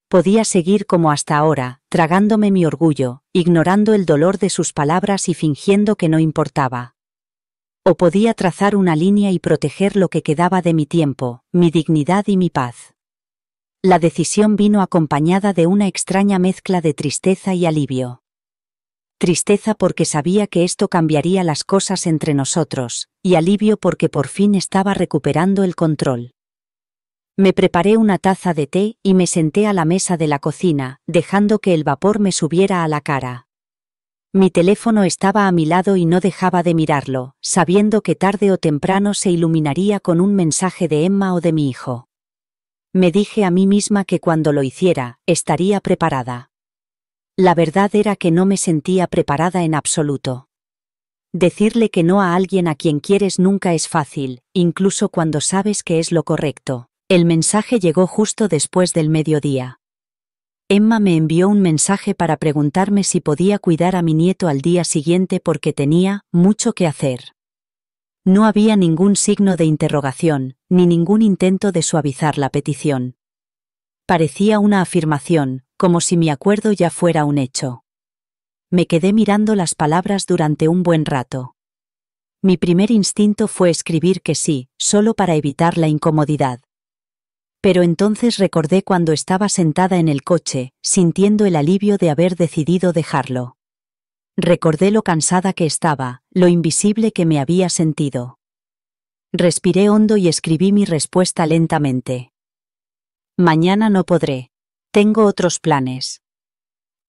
Podía seguir como hasta ahora, tragándome mi orgullo, ignorando el dolor de sus palabras y fingiendo que no importaba. O podía trazar una línea y proteger lo que quedaba de mi tiempo, mi dignidad y mi paz. La decisión vino acompañada de una extraña mezcla de tristeza y alivio. Tristeza porque sabía que esto cambiaría las cosas entre nosotros, y alivio porque por fin estaba recuperando el control. Me preparé una taza de té y me senté a la mesa de la cocina, dejando que el vapor me subiera a la cara. Mi teléfono estaba a mi lado y no dejaba de mirarlo, sabiendo que tarde o temprano se iluminaría con un mensaje de Emma o de mi hijo. Me dije a mí misma que cuando lo hiciera, estaría preparada. La verdad era que no me sentía preparada en absoluto. Decirle que no a alguien a quien quieres nunca es fácil, incluso cuando sabes que es lo correcto. El mensaje llegó justo después del mediodía. Emma me envió un mensaje para preguntarme si podía cuidar a mi nieto al día siguiente porque tenía mucho que hacer. No había ningún signo de interrogación, ni ningún intento de suavizar la petición. Parecía una afirmación, como si mi acuerdo ya fuera un hecho. Me quedé mirando las palabras durante un buen rato. Mi primer instinto fue escribir que sí, solo para evitar la incomodidad. Pero entonces recordé cuando estaba sentada en el coche, sintiendo el alivio de haber decidido dejarlo. Recordé lo cansada que estaba, lo invisible que me había sentido. Respiré hondo y escribí mi respuesta lentamente. Mañana no podré. Tengo otros planes.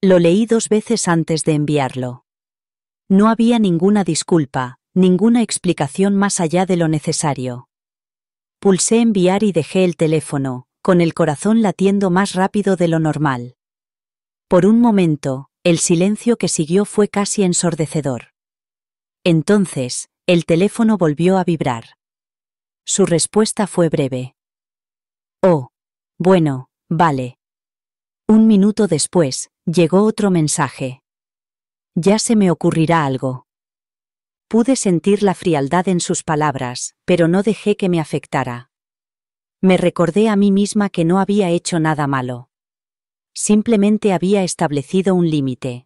Lo leí 2 veces antes de enviarlo. No había ninguna disculpa, ninguna explicación más allá de lo necesario. Pulsé enviar y dejé el teléfono, con el corazón latiendo más rápido de lo normal. Por un momento, el silencio que siguió fue casi ensordecedor. Entonces, el teléfono volvió a vibrar. Su respuesta fue breve. Oh, bueno, vale. 1 minuto después, llegó otro mensaje. Ya se me ocurrirá algo. Pude sentir la frialdad en sus palabras, pero no dejé que me afectara. Me recordé a mí misma que no había hecho nada malo. Simplemente había establecido un límite.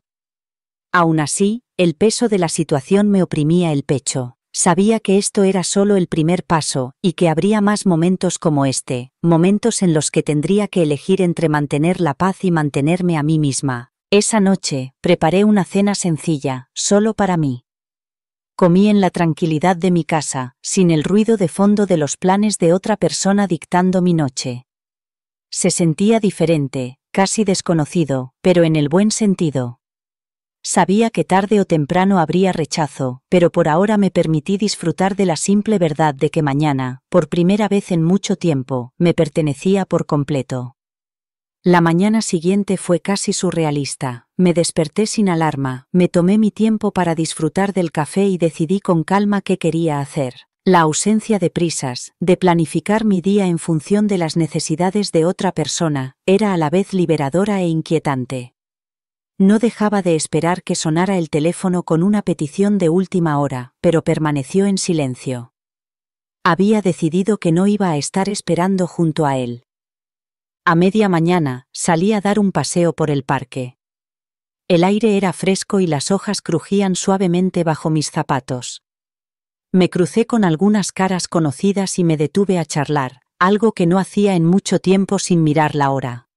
Aún así, el peso de la situación me oprimía el pecho. Sabía que esto era solo el primer paso, y que habría más momentos como este, momentos en los que tendría que elegir entre mantener la paz y mantenerme a mí misma. Esa noche, preparé una cena sencilla, solo para mí. Comí en la tranquilidad de mi casa, sin el ruido de fondo de los planes de otra persona dictando mi noche. Se sentía diferente, casi desconocido, pero en el buen sentido. Sabía que tarde o temprano habría rechazo, pero por ahora me permití disfrutar de la simple verdad de que mañana, por primera vez en mucho tiempo, me pertenecía por completo. La mañana siguiente fue casi surrealista. Me desperté sin alarma, me tomé mi tiempo para disfrutar del café y decidí con calma qué quería hacer. La ausencia de prisas, de planificar mi día en función de las necesidades de otra persona, era a la vez liberadora e inquietante. No dejaba de esperar que sonara el teléfono con una petición de última hora, pero permaneció en silencio. Había decidido que no iba a estar esperando junto a él. A media mañana, salí a dar un paseo por el parque. El aire era fresco y las hojas crujían suavemente bajo mis zapatos. Me crucé con algunas caras conocidas y me detuve a charlar, algo que no hacía en mucho tiempo sin mirar la hora.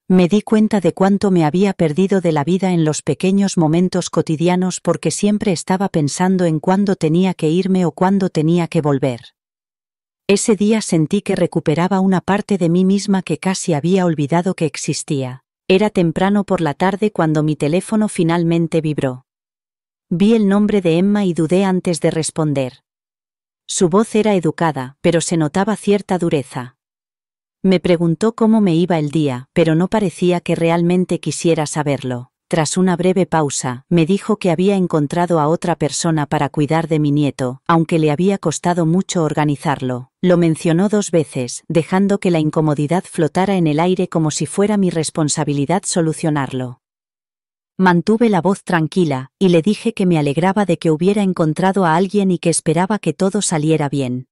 Me di cuenta de cuánto me había perdido de la vida en los pequeños momentos cotidianos porque siempre estaba pensando en cuándo tenía que irme o cuándo tenía que volver. Ese día sentí que recuperaba una parte de mí misma que casi había olvidado que existía. Era temprano por la tarde cuando mi teléfono finalmente vibró. Vi el nombre de Emma y dudé antes de responder. Su voz era educada, pero se notaba cierta dureza. Me preguntó cómo me iba el día, pero no parecía que realmente quisiera saberlo. Tras una breve pausa, me dijo que había encontrado a otra persona para cuidar de mi nieto, aunque le había costado mucho organizarlo. Lo mencionó 2 veces, dejando que la incomodidad flotara en el aire como si fuera mi responsabilidad solucionarlo. Mantuve la voz tranquila, y le dije que me alegraba de que hubiera encontrado a alguien y que esperaba que todo saliera bien.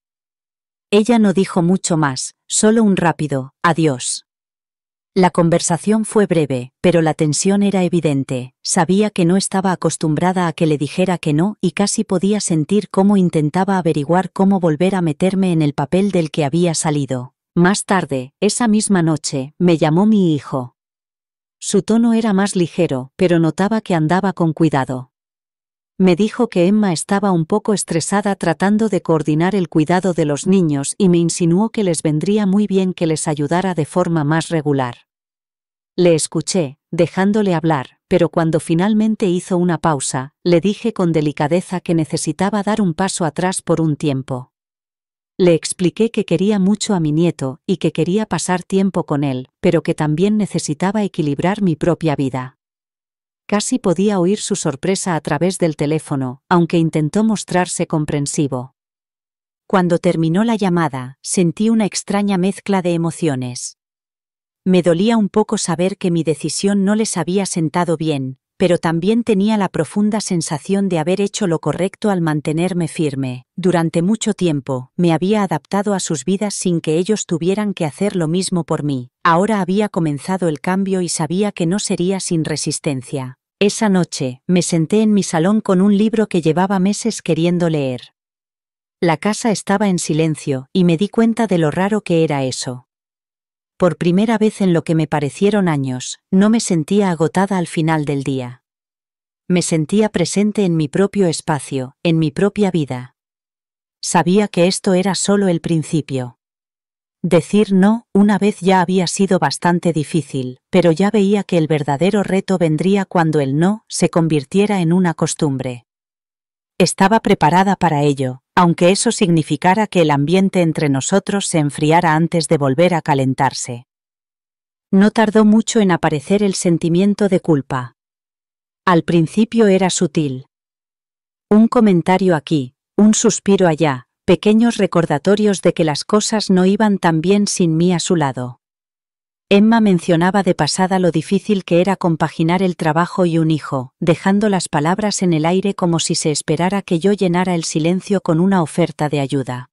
Ella no dijo mucho más, solo un rápido adiós. La conversación fue breve, pero la tensión era evidente. Sabía que no estaba acostumbrada a que le dijera que no y casi podía sentir cómo intentaba averiguar cómo volver a meterme en el papel del que había salido. Más tarde, esa misma noche, me llamó mi hijo. Su tono era más ligero, pero notaba que andaba con cuidado. Me dijo que Emma estaba un poco estresada tratando de coordinar el cuidado de los niños y me insinuó que les vendría muy bien que les ayudara de forma más regular. Le escuché, dejándole hablar, pero cuando finalmente hizo una pausa, le dije con delicadeza que necesitaba dar un paso atrás por un tiempo. Le expliqué que quería mucho a mi nieto y que quería pasar tiempo con él, pero que también necesitaba equilibrar mi propia vida. Casi podía oír su sorpresa a través del teléfono, aunque intentó mostrarse comprensivo. Cuando terminó la llamada, sentí una extraña mezcla de emociones. Me dolía un poco saber que mi decisión no les había sentado bien, pero también tenía la profunda sensación de haber hecho lo correcto al mantenerme firme. Durante mucho tiempo, me había adaptado a sus vidas sin que ellos tuvieran que hacer lo mismo por mí. Ahora había comenzado el cambio y sabía que no sería sin resistencia. Esa noche, me senté en mi salón con un libro que llevaba meses queriendo leer. La casa estaba en silencio, y me di cuenta de lo raro que era eso. Por primera vez en lo que me parecieron años, no me sentía agotada al final del día. Me sentía presente en mi propio espacio, en mi propia vida. Sabía que esto era solo el principio. Decir no una vez ya había sido bastante difícil, pero ya veía que el verdadero reto vendría cuando el no se convirtiera en una costumbre. Estaba preparada para ello, aunque eso significara que el ambiente entre nosotros se enfriara antes de volver a calentarse. No tardó mucho en aparecer el sentimiento de culpa. Al principio era sutil. Un comentario aquí, un suspiro allá, pequeños recordatorios de que las cosas no iban tan bien sin mí a su lado. Emma mencionaba de pasada lo difícil que era compaginar el trabajo y un hijo, dejando las palabras en el aire como si se esperara que yo llenara el silencio con una oferta de ayuda.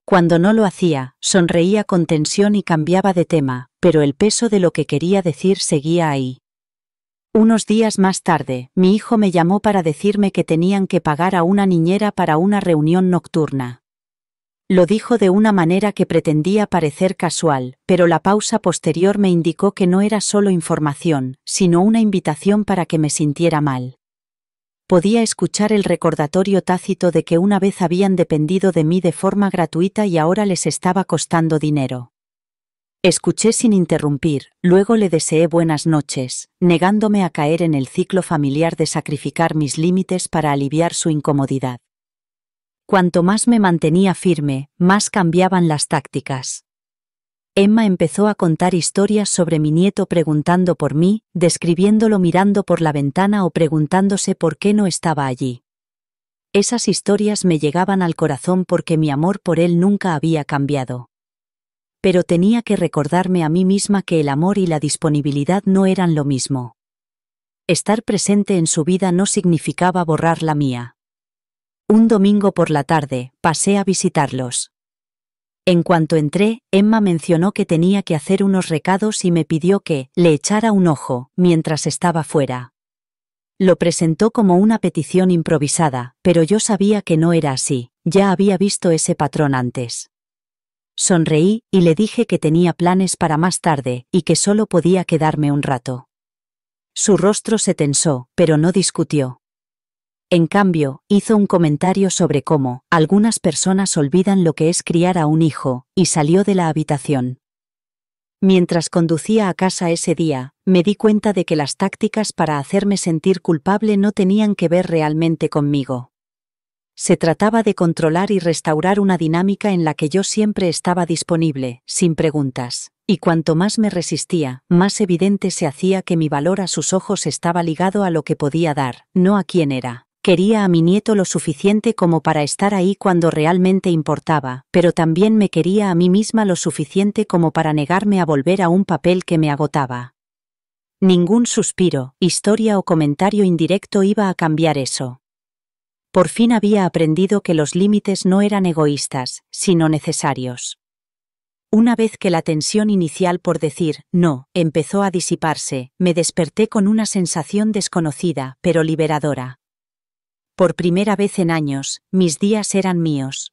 Cuando no lo hacía, sonreía con tensión y cambiaba de tema, pero el peso de lo que quería decir seguía ahí. Unos días más tarde, mi hijo me llamó para decirme que tenían que pagar a una niñera para una reunión nocturna. Lo dijo de una manera que pretendía parecer casual, pero la pausa posterior me indicó que no era solo información, sino una invitación para que me sintiera mal. Podía escuchar el recordatorio tácito de que una vez habían dependido de mí de forma gratuita y ahora les estaba costando dinero. Escuché sin interrumpir, luego le deseé buenas noches, negándome a caer en el ciclo familiar de sacrificar mis límites para aliviar su incomodidad. Cuanto más me mantenía firme, más cambiaban las tácticas. Emma empezó a contar historias sobre mi nieto preguntando por mí, describiéndolo mirando por la ventana o preguntándose por qué no estaba allí. Esas historias me llegaban al corazón porque mi amor por él nunca había cambiado. Pero tenía que recordarme a mí misma que el amor y la disponibilidad no eran lo mismo. Estar presente en su vida no significaba borrar la mía. Un domingo por la tarde, pasé a visitarlos. En cuanto entré, Emma mencionó que tenía que hacer unos recados y me pidió que le echara un ojo mientras estaba fuera. Lo presentó como una petición improvisada, pero yo sabía que no era así, ya había visto ese patrón antes. Sonreí y le dije que tenía planes para más tarde y que solo podía quedarme un rato. Su rostro se tensó, pero no discutió. En cambio, hizo un comentario sobre cómo algunas personas olvidan lo que es criar a un hijo, y salió de la habitación. Mientras conducía a casa ese día, me di cuenta de que las tácticas para hacerme sentir culpable no tenían que ver realmente conmigo. Se trataba de controlar y restaurar una dinámica en la que yo siempre estaba disponible, sin preguntas, y cuanto más me resistía, más evidente se hacía que mi valor a sus ojos estaba ligado a lo que podía dar, no a quién era. Quería a mi nieto lo suficiente como para estar ahí cuando realmente importaba, pero también me quería a mí misma lo suficiente como para negarme a volver a un papel que me agotaba. Ningún suspiro, historia o comentario indirecto iba a cambiar eso. Por fin había aprendido que los límites no eran egoístas, sino necesarios. Una vez que la tensión inicial por decir no empezó a disiparse, me desperté con una sensación desconocida, pero liberadora. Por primera vez en años, mis días eran míos.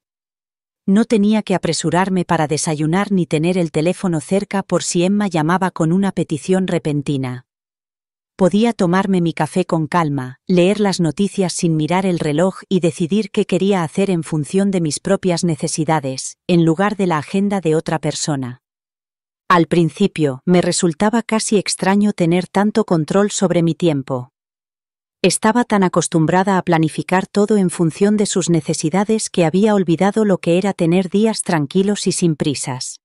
No tenía que apresurarme para desayunar ni tener el teléfono cerca por si Emma llamaba con una petición repentina. Podía tomarme mi café con calma, leer las noticias sin mirar el reloj y decidir qué quería hacer en función de mis propias necesidades, en lugar de la agenda de otra persona. Al principio, me resultaba casi extraño tener tanto control sobre mi tiempo. Estaba tan acostumbrada a planificar todo en función de sus necesidades que había olvidado lo que era tener días tranquilos y sin prisas.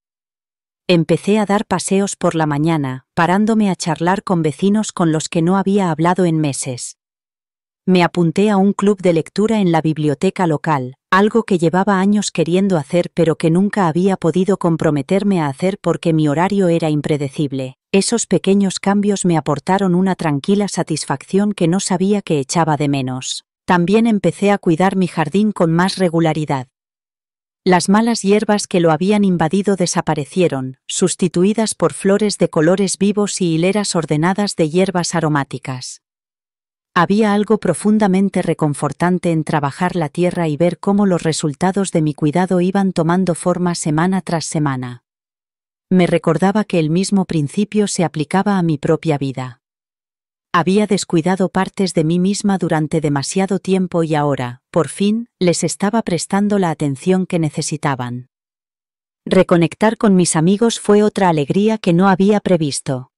Empecé a dar paseos por la mañana, parándome a charlar con vecinos con los que no había hablado en meses. Me apunté a un club de lectura en la biblioteca local, algo que llevaba años queriendo hacer pero que nunca había podido comprometerme a hacer porque mi horario era impredecible. Esos pequeños cambios me aportaron una tranquila satisfacción que no sabía que echaba de menos. También empecé a cuidar mi jardín con más regularidad. Las malas hierbas que lo habían invadido desaparecieron, sustituidas por flores de colores vivos y hileras ordenadas de hierbas aromáticas. Había algo profundamente reconfortante en trabajar la tierra y ver cómo los resultados de mi cuidado iban tomando forma semana tras semana. Me recordaba que el mismo principio se aplicaba a mi propia vida. Había descuidado partes de mí misma durante demasiado tiempo y ahora, por fin, les estaba prestando la atención que necesitaban. Reconectar con mis amigos fue otra alegría que no había previsto.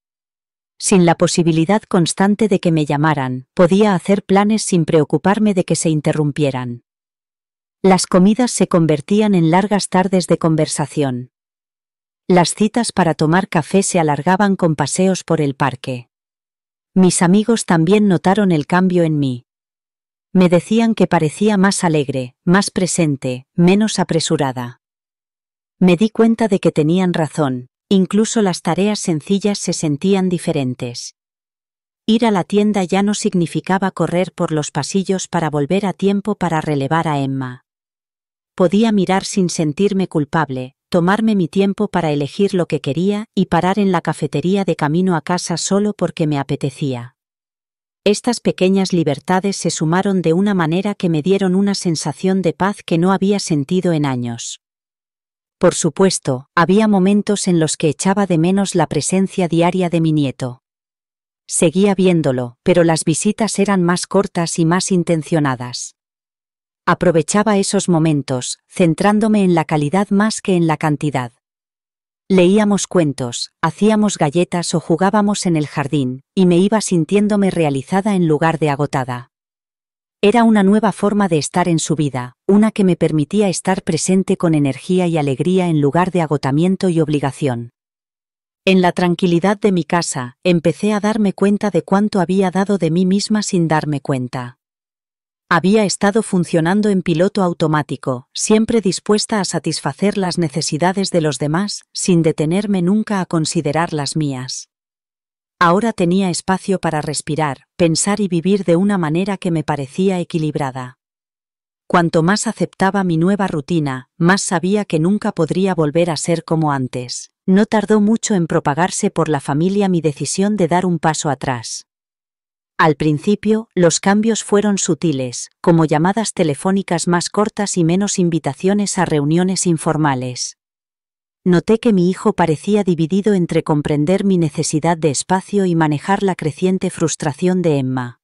Sin la posibilidad constante de que me llamaran, podía hacer planes sin preocuparme de que se interrumpieran. Las comidas se convertían en largas tardes de conversación. Las citas para tomar café se alargaban con paseos por el parque. Mis amigos también notaron el cambio en mí. Me decían que parecía más alegre, más presente, menos apresurada. Me di cuenta de que tenían razón, incluso las tareas sencillas se sentían diferentes. Ir a la tienda ya no significaba correr por los pasillos para volver a tiempo para relevar a Emma. Podía mirar sin sentirme culpable, tomarme mi tiempo para elegir lo que quería y parar en la cafetería de camino a casa solo porque me apetecía. Estas pequeñas libertades se sumaron de una manera que me dieron una sensación de paz que no había sentido en años. Por supuesto, había momentos en los que echaba de menos la presencia diaria de mi nieto. Seguía viéndolo, pero las visitas eran más cortas y más intencionadas. Aprovechaba esos momentos, centrándome en la calidad más que en la cantidad. Leíamos cuentos, hacíamos galletas o jugábamos en el jardín, y me iba sintiéndome realizada en lugar de agotada. Era una nueva forma de estar en su vida, una que me permitía estar presente con energía y alegría en lugar de agotamiento y obligación. En la tranquilidad de mi casa, empecé a darme cuenta de cuánto había dado de mí misma sin darme cuenta. Había estado funcionando en piloto automático, siempre dispuesta a satisfacer las necesidades de los demás, sin detenerme nunca a considerar las mías. Ahora tenía espacio para respirar, pensar y vivir de una manera que me parecía equilibrada. Cuanto más aceptaba mi nueva rutina, más sabía que nunca podría volver a ser como antes. No tardó mucho en propagarse por la familia mi decisión de dar un paso atrás. Al principio, los cambios fueron sutiles, como llamadas telefónicas más cortas y menos invitaciones a reuniones informales. Noté que mi hijo parecía dividido entre comprender mi necesidad de espacio y manejar la creciente frustración de Emma.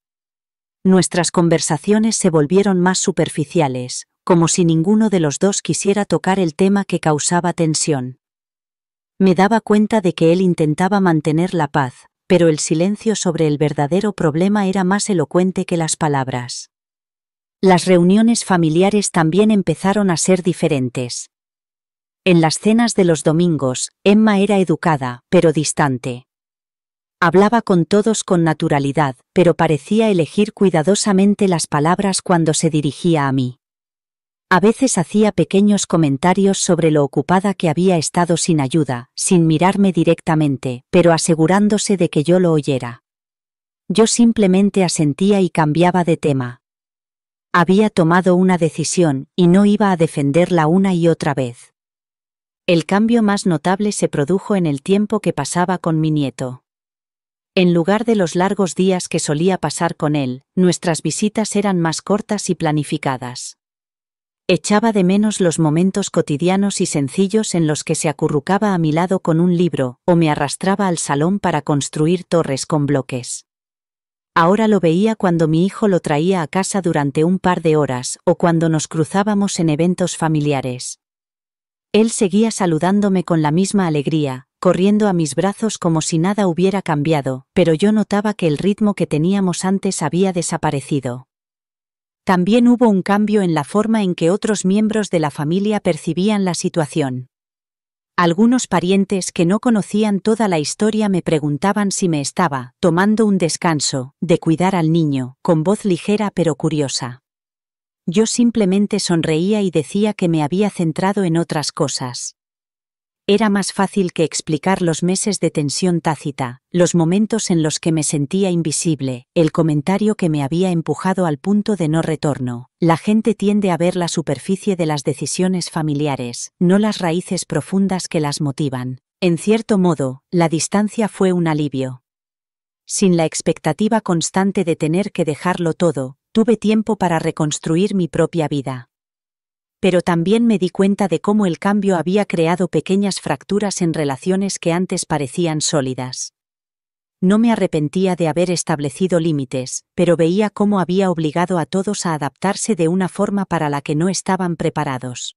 Nuestras conversaciones se volvieron más superficiales, como si ninguno de los dos quisiera tocar el tema que causaba tensión. Me daba cuenta de que él intentaba mantener la paz, pero el silencio sobre el verdadero problema era más elocuente que las palabras. Las reuniones familiares también empezaron a ser diferentes. En las cenas de los domingos, Emma era educada, pero distante. Hablaba con todos con naturalidad, pero parecía elegir cuidadosamente las palabras cuando se dirigía a mí. A veces hacía pequeños comentarios sobre lo ocupada que había estado sin ayuda, sin mirarme directamente, pero asegurándose de que yo lo oyera. Yo simplemente asentía y cambiaba de tema. Había tomado una decisión, y no iba a defenderla una y otra vez. El cambio más notable se produjo en el tiempo que pasaba con mi nieto. En lugar de los largos días que solía pasar con él, nuestras visitas eran más cortas y planificadas. Echaba de menos los momentos cotidianos y sencillos en los que se acurrucaba a mi lado con un libro, o me arrastraba al salón para construir torres con bloques. Ahora lo veía cuando mi hijo lo traía a casa durante un par de horas, o cuando nos cruzábamos en eventos familiares. Él seguía saludándome con la misma alegría, corriendo a mis brazos como si nada hubiera cambiado, pero yo notaba que el ritmo que teníamos antes había desaparecido. También hubo un cambio en la forma en que otros miembros de la familia percibían la situación. Algunos parientes que no conocían toda la historia me preguntaban si me estaba tomando un descanso de cuidar al niño, con voz ligera pero curiosa. Yo simplemente sonreía y decía que me había centrado en otras cosas. Era más fácil que explicar los meses de tensión tácita, los momentos en los que me sentía invisible, el comentario que me había empujado al punto de no retorno. La gente tiende a ver la superficie de las decisiones familiares, no las raíces profundas que las motivan. En cierto modo, la distancia fue un alivio. Sin la expectativa constante de tener que dejarlo todo, tuve tiempo para reconstruir mi propia vida. Pero también me di cuenta de cómo el cambio había creado pequeñas fracturas en relaciones que antes parecían sólidas. No me arrepentía de haber establecido límites, pero veía cómo había obligado a todos a adaptarse de una forma para la que no estaban preparados.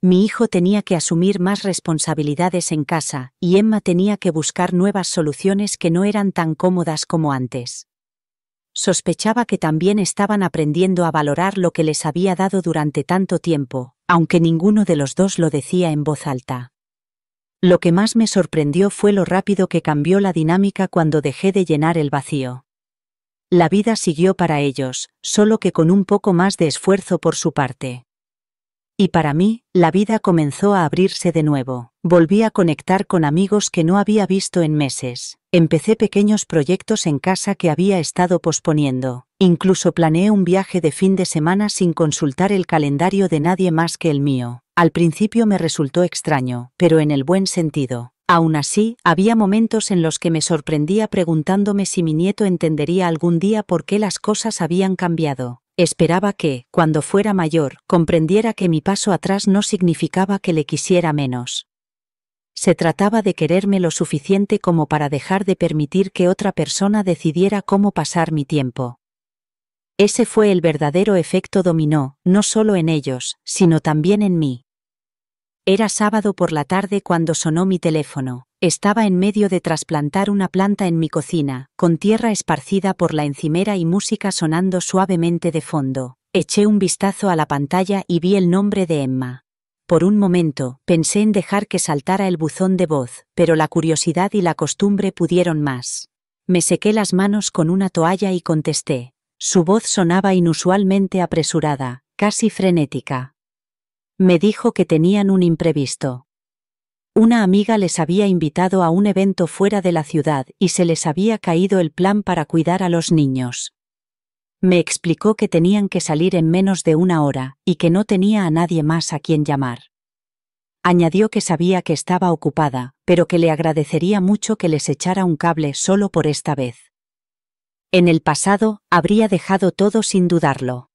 Mi hijo tenía que asumir más responsabilidades en casa, y Emma tenía que buscar nuevas soluciones que no eran tan cómodas como antes. Sospechaba que también estaban aprendiendo a valorar lo que les había dado durante tanto tiempo, aunque ninguno de los dos lo decía en voz alta. Lo que más me sorprendió fue lo rápido que cambió la dinámica cuando dejé de llenar el vacío. La vida siguió para ellos, solo que con un poco más de esfuerzo por su parte. Y para mí, la vida comenzó a abrirse de nuevo. Volví a conectar con amigos que no había visto en meses. Empecé pequeños proyectos en casa que había estado posponiendo. Incluso planeé un viaje de fin de semana sin consultar el calendario de nadie más que el mío. Al principio me resultó extraño, pero en el buen sentido. Aún así, había momentos en los que me sorprendía preguntándome si mi nieto entendería algún día por qué las cosas habían cambiado. Esperaba que, cuando fuera mayor, comprendiera que mi paso atrás no significaba que le quisiera menos. Se trataba de quererme lo suficiente como para dejar de permitir que otra persona decidiera cómo pasar mi tiempo. Ese fue el verdadero efecto dominó, no solo en ellos, sino también en mí. Era sábado por la tarde cuando sonó mi teléfono. Estaba en medio de trasplantar una planta en mi cocina, con tierra esparcida por la encimera y música sonando suavemente de fondo. Eché un vistazo a la pantalla y vi el nombre de Emma. Por un momento, pensé en dejar que saltara el buzón de voz, pero la curiosidad y la costumbre pudieron más. Me sequé las manos con una toalla y contesté. Su voz sonaba inusualmente apresurada, casi frenética. Me dijo que tenían un imprevisto. Una amiga les había invitado a un evento fuera de la ciudad y se les había caído el plan para cuidar a los niños. Me explicó que tenían que salir en menos de una hora y que no tenía a nadie más a quien llamar. Añadió que sabía que estaba ocupada, pero que le agradecería mucho que les echara un cable solo por esta vez. En el pasado, habría dejado todo sin dudarlo.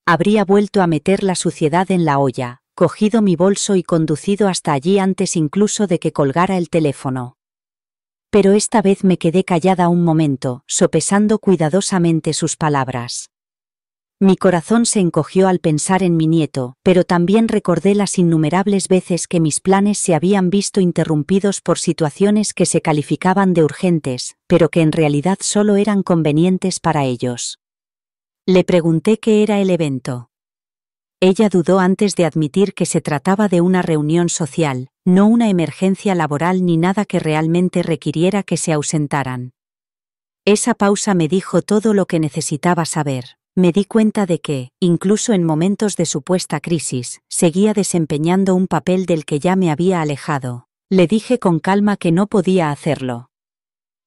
Habría vuelto a meter la suciedad en la olla, cogido mi bolso y conducido hasta allí antes incluso de que colgara el teléfono. Pero esta vez me quedé callada un momento, sopesando cuidadosamente sus palabras. Mi corazón se encogió al pensar en mi nieto, pero también recordé las innumerables veces que mis planes se habían visto interrumpidos por situaciones que se calificaban de urgentes, pero que en realidad solo eran convenientes para ellos. Le pregunté qué era el evento. Ella dudó antes de admitir que se trataba de una reunión social, no una emergencia laboral ni nada que realmente requiriera que se ausentaran. Esa pausa me dijo todo lo que necesitaba saber. Me di cuenta de que, incluso en momentos de supuesta crisis, seguía desempeñando un papel del que ya me había alejado. Le dije con calma que no podía hacerlo.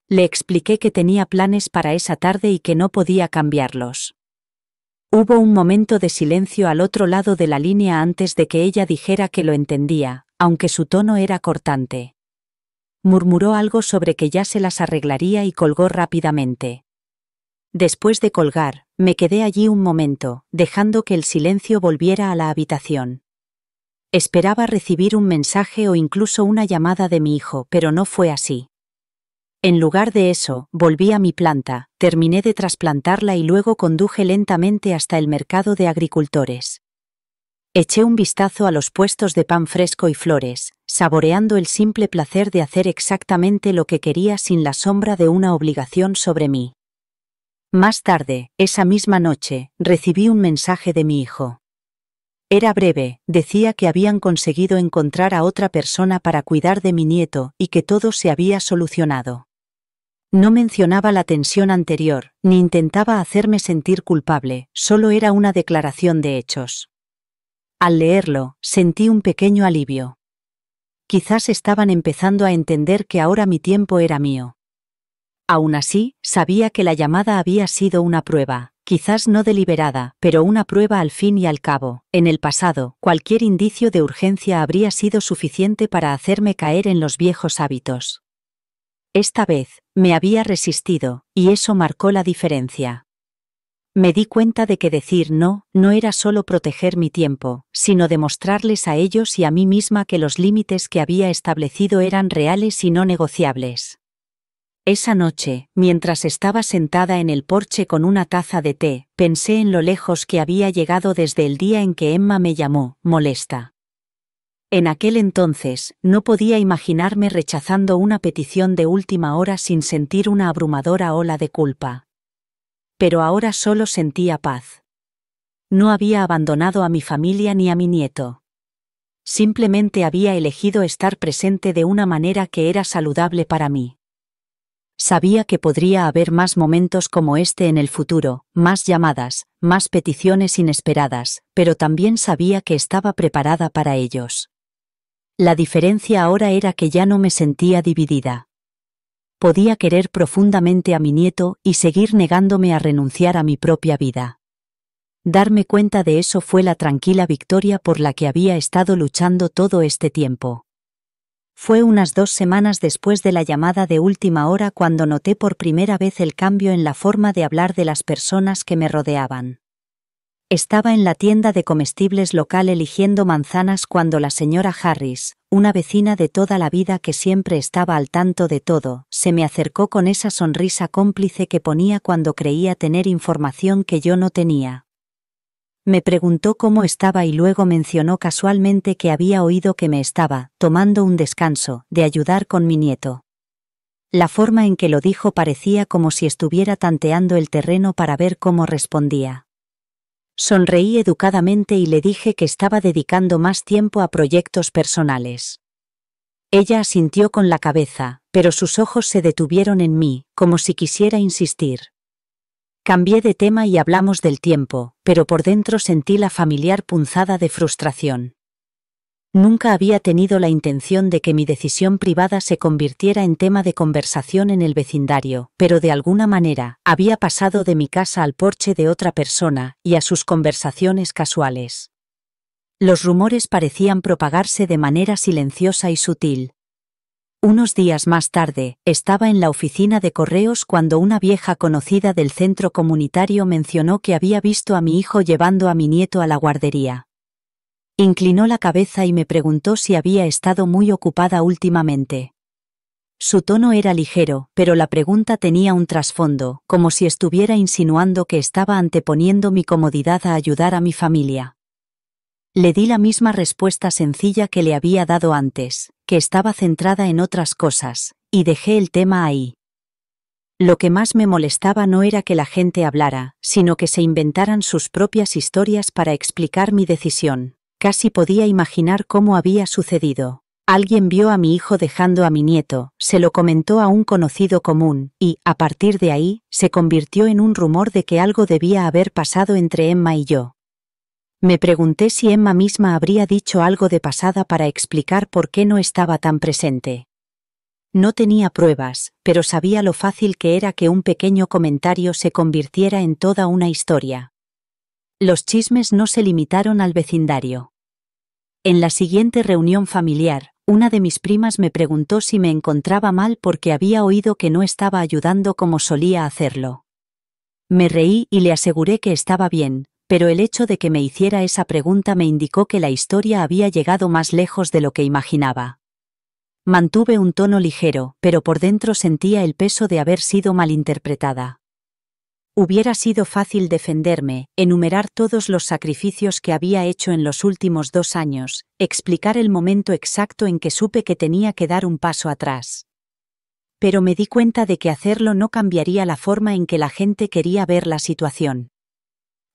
Le expliqué que tenía planes para esa tarde y que no podía cambiarlos. Hubo un momento de silencio al otro lado de la línea antes de que ella dijera que lo entendía, aunque su tono era cortante. Murmuró algo sobre que ya se las arreglaría y colgó rápidamente. Después de colgar, me quedé allí un momento, dejando que el silencio volviera a la habitación. Esperaba recibir un mensaje o incluso una llamada de mi hijo, pero no fue así. En lugar de eso, volví a mi planta, terminé de trasplantarla y luego conduje lentamente hasta el mercado de agricultores. Eché un vistazo a los puestos de pan fresco y flores, saboreando el simple placer de hacer exactamente lo que quería sin la sombra de una obligación sobre mí. Más tarde, esa misma noche, recibí un mensaje de mi hijo. Era breve, decía que habían conseguido encontrar a otra persona para cuidar de mi nieto y que todo se había solucionado. No mencionaba la tensión anterior, ni intentaba hacerme sentir culpable, solo era una declaración de hechos. Al leerlo, sentí un pequeño alivio. Quizás estaban empezando a entender que ahora mi tiempo era mío. Aún así, sabía que la llamada había sido una prueba, quizás no deliberada, pero una prueba al fin y al cabo. En el pasado, cualquier indicio de urgencia habría sido suficiente para hacerme caer en los viejos hábitos. Esta vez, me había resistido, y eso marcó la diferencia. Me di cuenta de que decir no era solo proteger mi tiempo, sino demostrarles a ellos y a mí misma que los límites que había establecido eran reales y no negociables. Esa noche, mientras estaba sentada en el porche con una taza de té, pensé en lo lejos que había llegado desde el día en que Emma me llamó, molesta. En aquel entonces, no podía imaginarme rechazando una petición de última hora sin sentir una abrumadora ola de culpa. Pero ahora solo sentía paz. No había abandonado a mi familia ni a mi nieto. Simplemente había elegido estar presente de una manera que era saludable para mí. Sabía que podría haber más momentos como este en el futuro, más llamadas, más peticiones inesperadas, pero también sabía que estaba preparada para ellos. La diferencia ahora era que ya no me sentía dividida. Podía querer profundamente a mi nieto y seguir negándome a renunciar a mi propia vida. Darme cuenta de eso fue la tranquila victoria por la que había estado luchando todo este tiempo. Fue unas 2 semanas después de la llamada de última hora cuando noté por primera vez el cambio en la forma de hablar de las personas que me rodeaban. Estaba en la tienda de comestibles local eligiendo manzanas cuando la señora Harris, una vecina de toda la vida que siempre estaba al tanto de todo, se me acercó con esa sonrisa cómplice que ponía cuando creía tener información que yo no tenía. Me preguntó cómo estaba y luego mencionó casualmente que había oído que me estaba tomando un descanso de ayudar con mi nieto. La forma en que lo dijo parecía como si estuviera tanteando el terreno para ver cómo respondía. Sonreí educadamente y le dije que estaba dedicando más tiempo a proyectos personales. Ella asintió con la cabeza, pero sus ojos se detuvieron en mí, como si quisiera insistir. Cambié de tema y hablamos del tiempo, pero por dentro sentí la familiar punzada de frustración. Nunca había tenido la intención de que mi decisión privada se convirtiera en tema de conversación en el vecindario, pero de alguna manera, había pasado de mi casa al porche de otra persona y a sus conversaciones casuales. Los rumores parecían propagarse de manera silenciosa y sutil. Unos días más tarde, estaba en la oficina de correos cuando una vieja conocida del centro comunitario mencionó que había visto a mi hijo llevando a mi nieto a la guardería. Inclinó la cabeza y me preguntó si había estado muy ocupada últimamente. Su tono era ligero, pero la pregunta tenía un trasfondo, como si estuviera insinuando que estaba anteponiendo mi comodidad a ayudar a mi familia. Le di la misma respuesta sencilla que le había dado antes, que estaba centrada en otras cosas, y dejé el tema ahí. Lo que más me molestaba no era que la gente hablara, sino que se inventaran sus propias historias para explicar mi decisión. Casi podía imaginar cómo había sucedido. Alguien vio a mi hijo dejando a mi nieto, se lo comentó a un conocido común, y, a partir de ahí, se convirtió en un rumor de que algo debía haber pasado entre Emma y yo. Me pregunté si Emma misma habría dicho algo de pasada para explicar por qué no estaba tan presente. No tenía pruebas, pero sabía lo fácil que era que un pequeño comentario se convirtiera en toda una historia. Los chismes no se limitaron al vecindario. En la siguiente reunión familiar, una de mis primas me preguntó si me encontraba mal porque había oído que no estaba ayudando como solía hacerlo. Me reí y le aseguré que estaba bien, pero el hecho de que me hiciera esa pregunta me indicó que la historia había llegado más lejos de lo que imaginaba. Mantuve un tono ligero, pero por dentro sentía el peso de haber sido malinterpretada. Hubiera sido fácil defenderme, enumerar todos los sacrificios que había hecho en los últimos 2 años, explicar el momento exacto en que supe que tenía que dar un paso atrás. Pero me di cuenta de que hacerlo no cambiaría la forma en que la gente quería ver la situación.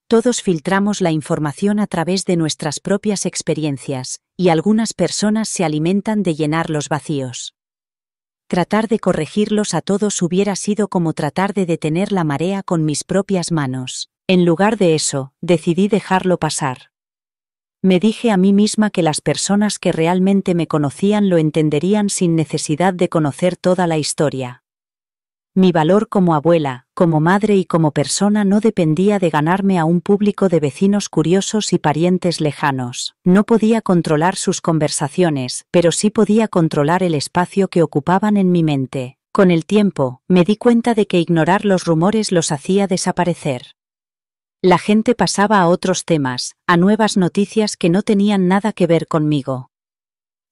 Todos filtramos la información a través de nuestras propias experiencias, y algunas personas se alimentan de llenar los vacíos. Tratar de corregirlos a todos hubiera sido como tratar de detener la marea con mis propias manos. En lugar de eso, decidí dejarlo pasar. Me dije a mí misma que las personas que realmente me conocían lo entenderían sin necesidad de conocer toda la historia. Mi valor como abuela, como madre y como persona no dependía de ganarme a un público de vecinos curiosos y parientes lejanos. No podía controlar sus conversaciones, pero sí podía controlar el espacio que ocupaban en mi mente. Con el tiempo, me di cuenta de que ignorar los rumores los hacía desaparecer. La gente pasaba a otros temas, a nuevas noticias que no tenían nada que ver conmigo.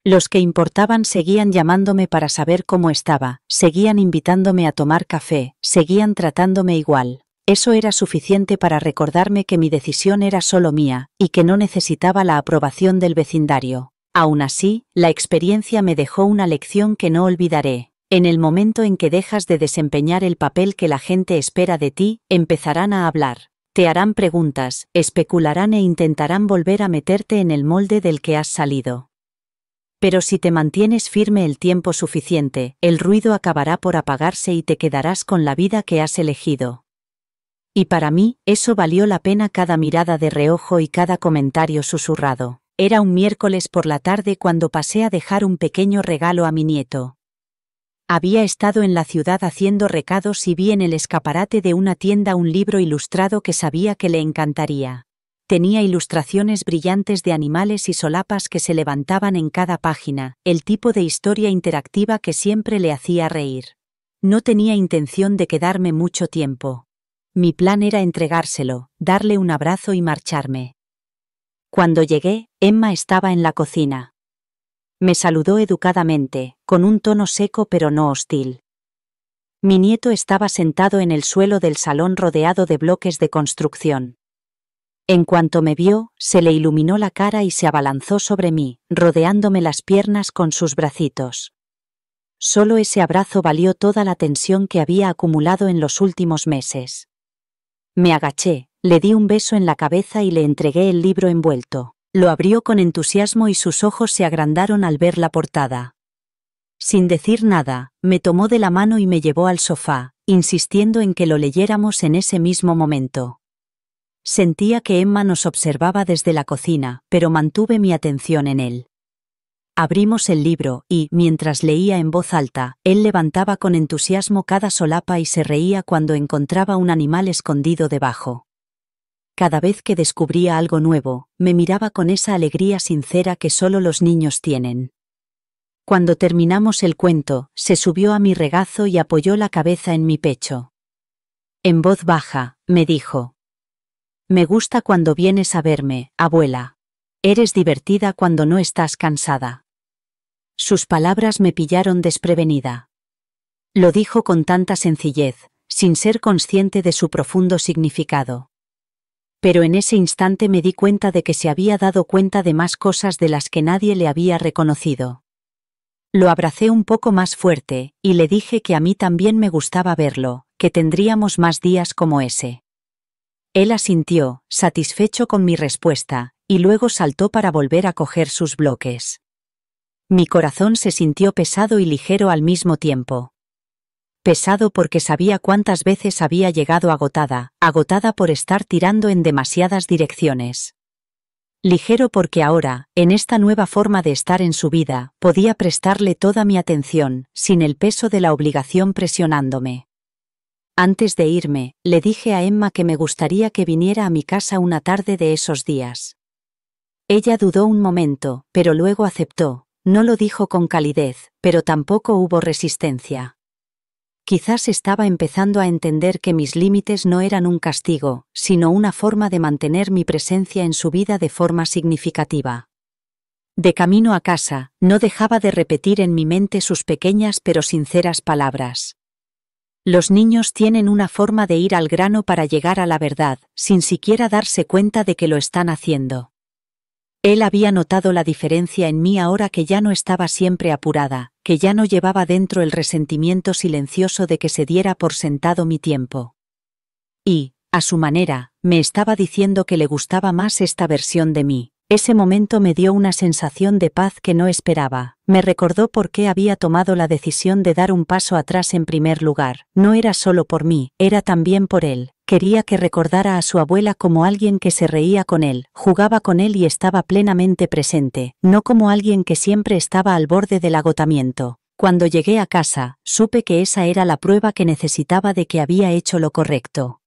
Los que importaban seguían llamándome para saber cómo estaba, seguían invitándome a tomar café, seguían tratándome igual. Eso era suficiente para recordarme que mi decisión era solo mía, y que no necesitaba la aprobación del vecindario. Aún así, la experiencia me dejó una lección que no olvidaré. En el momento en que dejas de desempeñar el papel que la gente espera de ti, empezarán a hablar. Te harán preguntas, especularán e intentarán volver a meterte en el molde del que has salido. Pero si te mantienes firme el tiempo suficiente, el ruido acabará por apagarse y te quedarás con la vida que has elegido. Y para mí, eso valió la pena cada mirada de reojo y cada comentario susurrado. Era un miércoles por la tarde cuando pasé a dejar un pequeño regalo a mi nieto. Había estado en la ciudad haciendo recados y vi en el escaparate de una tienda un libro ilustrado que sabía que le encantaría. Tenía ilustraciones brillantes de animales y solapas que se levantaban en cada página, el tipo de historia interactiva que siempre le hacía reír. No tenía intención de quedarme mucho tiempo. Mi plan era entregárselo, darle un abrazo y marcharme. Cuando llegué, Emma estaba en la cocina. Me saludó educadamente, con un tono seco pero no hostil. Mi nieto estaba sentado en el suelo del salón rodeado de bloques de construcción. En cuanto me vio, se le iluminó la cara y se abalanzó sobre mí, rodeándome las piernas con sus bracitos. Solo ese abrazo valió toda la tensión que había acumulado en los últimos meses. Me agaché, le di un beso en la cabeza y le entregué el libro envuelto. Lo abrió con entusiasmo y sus ojos se agrandaron al ver la portada. Sin decir nada, me tomó de la mano y me llevó al sofá, insistiendo en que lo leyéramos en ese mismo momento. Sentía que Emma nos observaba desde la cocina, pero mantuve mi atención en él. Abrimos el libro y, mientras leía en voz alta, él levantaba con entusiasmo cada solapa y se reía cuando encontraba un animal escondido debajo. Cada vez que descubría algo nuevo, me miraba con esa alegría sincera que solo los niños tienen. Cuando terminamos el cuento, se subió a mi regazo y apoyó la cabeza en mi pecho. En voz baja, me dijo: «Me gusta cuando vienes a verme, abuela. Eres divertida cuando no estás cansada». Sus palabras me pillaron desprevenida. Lo dijo con tanta sencillez, sin ser consciente de su profundo significado. Pero en ese instante me di cuenta de que se había dado cuenta de más cosas de las que nadie le había reconocido. Lo abracé un poco más fuerte, y le dije que a mí también me gustaba verlo, que tendríamos más días como ese. Él asintió, satisfecho con mi respuesta, y luego saltó para volver a coger sus bloques. Mi corazón se sintió pesado y ligero al mismo tiempo. Pesado porque sabía cuántas veces había llegado agotada por estar tirando en demasiadas direcciones. Ligero porque ahora, en esta nueva forma de estar en su vida, podía prestarle toda mi atención, sin el peso de la obligación presionándome. Antes de irme, le dije a Emma que me gustaría que viniera a mi casa una tarde de esos días. Ella dudó un momento, pero luego aceptó. No lo dijo con calidez, pero tampoco hubo resistencia. Quizás estaba empezando a entender que mis límites no eran un castigo, sino una forma de mantener mi presencia en su vida de forma significativa. De camino a casa, no dejaba de repetir en mi mente sus pequeñas pero sinceras palabras. Los niños tienen una forma de ir al grano para llegar a la verdad, sin siquiera darse cuenta de que lo están haciendo. Él había notado la diferencia en mí ahora que ya no estaba siempre apurada, que ya no llevaba dentro el resentimiento silencioso de que se diera por sentado mi tiempo. Y, a su manera, me estaba diciendo que le gustaba más esta versión de mí. Ese momento me dio una sensación de paz que no esperaba. Me recordó por qué había tomado la decisión de dar un paso atrás en primer lugar. No era solo por mí, era también por él. Quería que recordara a su abuela como alguien que se reía con él, jugaba con él y estaba plenamente presente, no como alguien que siempre estaba al borde del agotamiento. Cuando llegué a casa, supe que esa era la prueba que necesitaba de que había hecho lo correcto.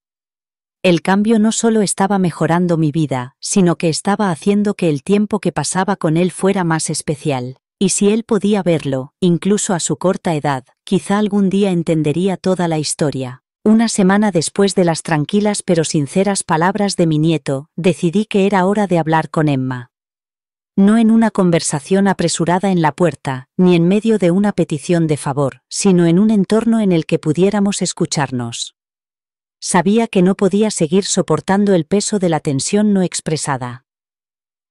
El cambio no solo estaba mejorando mi vida, sino que estaba haciendo que el tiempo que pasaba con él fuera más especial. Y si él podía verlo, incluso a su corta edad, quizá algún día entendería toda la historia. Una semana después de las tranquilas pero sinceras palabras de mi nieto, decidí que era hora de hablar con Emma. No en una conversación apresurada en la puerta, ni en medio de una petición de favor, sino en un entorno en el que pudiéramos escucharnos. Sabía que no podía seguir soportando el peso de la tensión no expresada.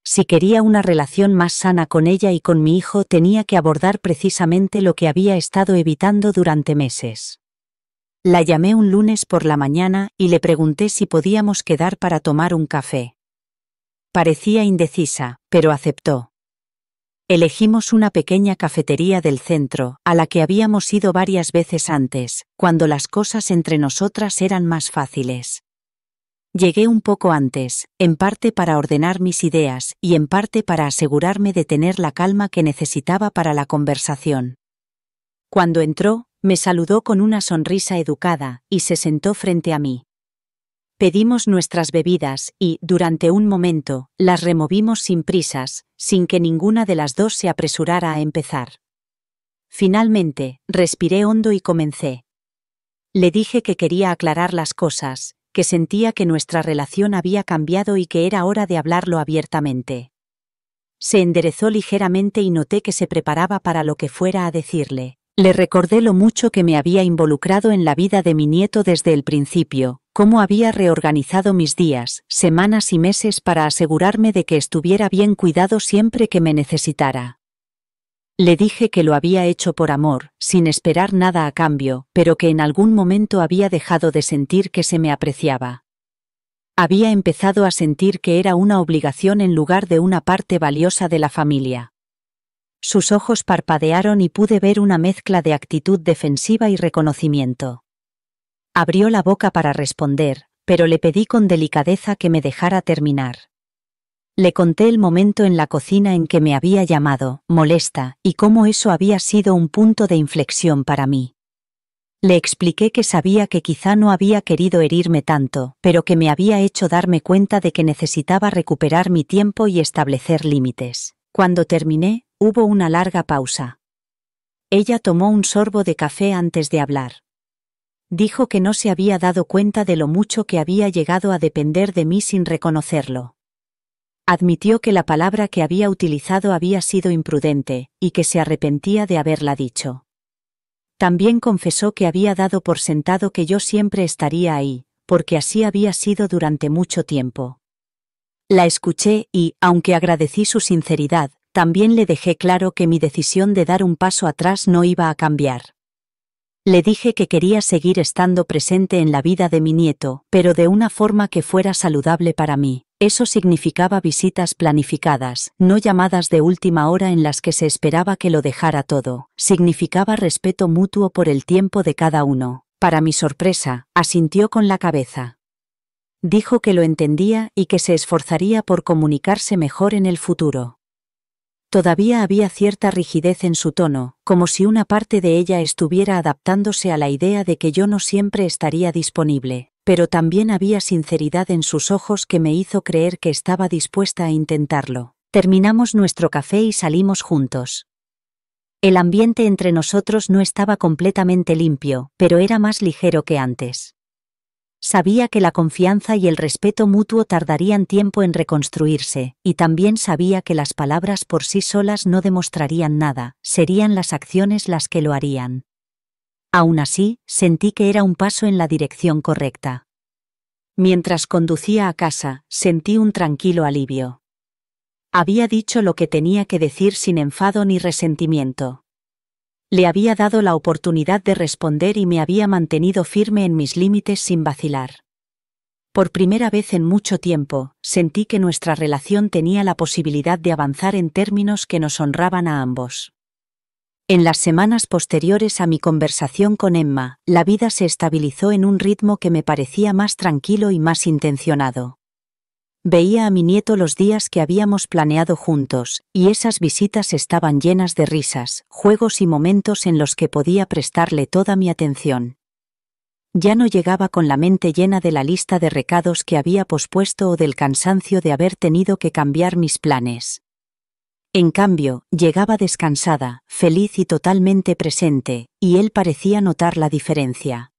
Si quería una relación más sana con ella y con mi hijo, tenía que abordar precisamente lo que había estado evitando durante meses. La llamé un lunes por la mañana y le pregunté si podíamos quedar para tomar un café. Parecía indecisa, pero aceptó. Elegimos una pequeña cafetería del centro, a la que habíamos ido varias veces antes, cuando las cosas entre nosotras eran más fáciles. Llegué un poco antes, en parte para ordenar mis ideas y en parte para asegurarme de tener la calma que necesitaba para la conversación. Cuando entró, me saludó con una sonrisa educada y se sentó frente a mí. Pedimos nuestras bebidas y, durante un momento, las removimos sin prisas, sin que ninguna de las dos se apresurara a empezar. Finalmente, respiré hondo y comencé. Le dije que quería aclarar las cosas, que sentía que nuestra relación había cambiado y que era hora de hablarlo abiertamente. Se enderezó ligeramente y noté que se preparaba para lo que fuera a decirle. Le recordé lo mucho que me había involucrado en la vida de mi nieto desde el principio, cómo había reorganizado mis días, semanas y meses para asegurarme de que estuviera bien cuidado siempre que me necesitara. Le dije que lo había hecho por amor, sin esperar nada a cambio, pero que en algún momento había dejado de sentir que se me apreciaba. Había empezado a sentir que era una obligación en lugar de una parte valiosa de la familia. Sus ojos parpadearon y pude ver una mezcla de actitud defensiva y reconocimiento. Abrió la boca para responder, pero le pedí con delicadeza que me dejara terminar. Le conté el momento en la cocina en que me había llamado, molesta, y cómo eso había sido un punto de inflexión para mí. Le expliqué que sabía que quizá no había querido herirme tanto, pero que me había hecho darme cuenta de que necesitaba recuperar mi tiempo y establecer límites. Cuando terminé, hubo una larga pausa. Ella tomó un sorbo de café antes de hablar. Dijo que no se había dado cuenta de lo mucho que había llegado a depender de mí sin reconocerlo. Admitió que la palabra que había utilizado había sido imprudente, y que se arrepentía de haberla dicho. También confesó que había dado por sentado que yo siempre estaría ahí, porque así había sido durante mucho tiempo. La escuché y, aunque agradecí su sinceridad, también le dejé claro que mi decisión de dar un paso atrás no iba a cambiar. Le dije que quería seguir estando presente en la vida de mi nieto, pero de una forma que fuera saludable para mí. Eso significaba visitas planificadas, no llamadas de última hora en las que se esperaba que lo dejara todo. Significaba respeto mutuo por el tiempo de cada uno. Para mi sorpresa, asintió con la cabeza. Dijo que lo entendía y que se esforzaría por comunicarse mejor en el futuro. Todavía había cierta rigidez en su tono, como si una parte de ella estuviera adaptándose a la idea de que yo no siempre estaría disponible, pero también había sinceridad en sus ojos que me hizo creer que estaba dispuesta a intentarlo. Terminamos nuestro café y salimos juntos. El ambiente entre nosotros no estaba completamente limpio, pero era más ligero que antes. Sabía que la confianza y el respeto mutuo tardarían tiempo en reconstruirse, y también sabía que las palabras por sí solas no demostrarían nada, serían las acciones las que lo harían. Aún así, sentí que era un paso en la dirección correcta. Mientras conducía a casa, sentí un tranquilo alivio. Había dicho lo que tenía que decir sin enfado ni resentimiento. Le había dado la oportunidad de responder y me había mantenido firme en mis límites sin vacilar. Por primera vez en mucho tiempo, sentí que nuestra relación tenía la posibilidad de avanzar en términos que nos honraban a ambos. En las semanas posteriores a mi conversación con Emma, la vida se estabilizó en un ritmo que me parecía más tranquilo y más intencionado. Veía a mi nieto los días que habíamos planeado juntos, y esas visitas estaban llenas de risas, juegos y momentos en los que podía prestarle toda mi atención. Ya no llegaba con la mente llena de la lista de recados que había pospuesto o del cansancio de haber tenido que cambiar mis planes. En cambio, llegaba descansada, feliz y totalmente presente, y él parecía notar la diferencia.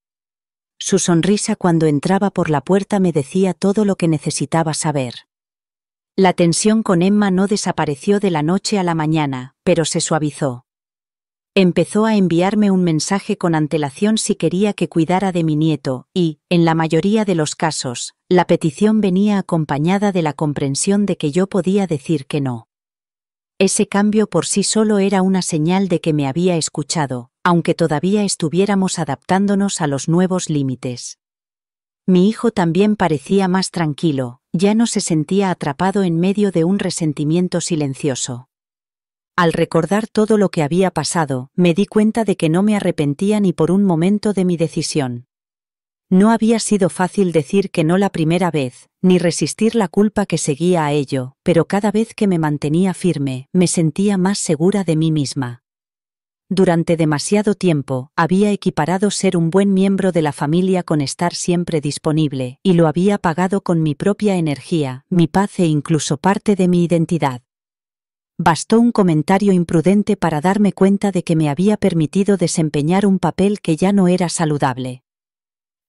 Su sonrisa cuando entraba por la puerta me decía todo lo que necesitaba saber. La tensión con Emma no desapareció de la noche a la mañana, pero se suavizó. Empezó a enviarme un mensaje con antelación si quería que cuidara de mi nieto, y, en la mayoría de los casos, la petición venía acompañada de la comprensión de que yo podía decir que no. Ese cambio por sí solo era una señal de que me había escuchado, aunque todavía estuviéramos adaptándonos a los nuevos límites. Mi hijo también parecía más tranquilo, ya no se sentía atrapado en medio de un resentimiento silencioso. Al recordar todo lo que había pasado, me di cuenta de que no me arrepentía ni por un momento de mi decisión. No había sido fácil decir que no la primera vez, ni resistir la culpa que seguía a ello, pero cada vez que me mantenía firme, me sentía más segura de mí misma. Durante demasiado tiempo, había equiparado ser un buen miembro de la familia con estar siempre disponible, y lo había pagado con mi propia energía, mi paz e incluso parte de mi identidad. Bastó un comentario imprudente para darme cuenta de que me había permitido desempeñar un papel que ya no era saludable.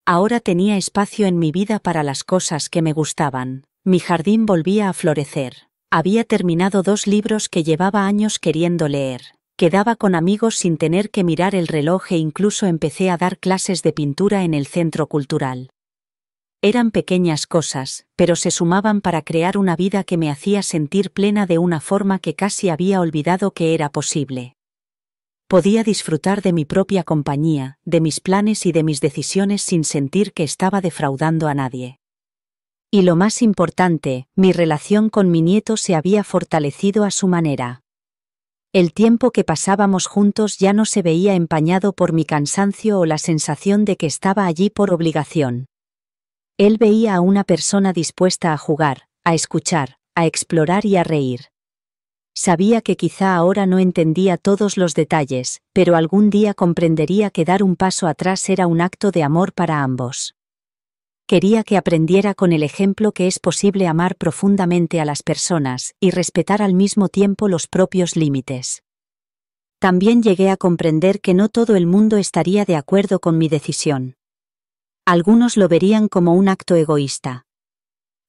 Ahora tenía espacio en mi vida para las cosas que me gustaban. Mi jardín volvía a florecer. Había terminado 2 libros que llevaba años queriendo leer. Quedaba con amigos sin tener que mirar el reloj e incluso empecé a dar clases de pintura en el centro cultural. Eran pequeñas cosas, pero se sumaban para crear una vida que me hacía sentir plena de una forma que casi había olvidado que era posible. Podía disfrutar de mi propia compañía, de mis planes y de mis decisiones sin sentir que estaba defraudando a nadie. Y lo más importante, mi relación con mi nieto se había fortalecido a su manera. El tiempo que pasábamos juntos ya no se veía empañado por mi cansancio o la sensación de que estaba allí por obligación. Él veía a una persona dispuesta a jugar, a escuchar, a explorar y a reír. Sabía que quizá ahora no entendía todos los detalles, pero algún día comprendería que dar un paso atrás era un acto de amor para ambos. Quería que aprendiera con el ejemplo que es posible amar profundamente a las personas y respetar al mismo tiempo los propios límites. También llegué a comprender que no todo el mundo estaría de acuerdo con mi decisión. Algunos lo verían como un acto egoísta.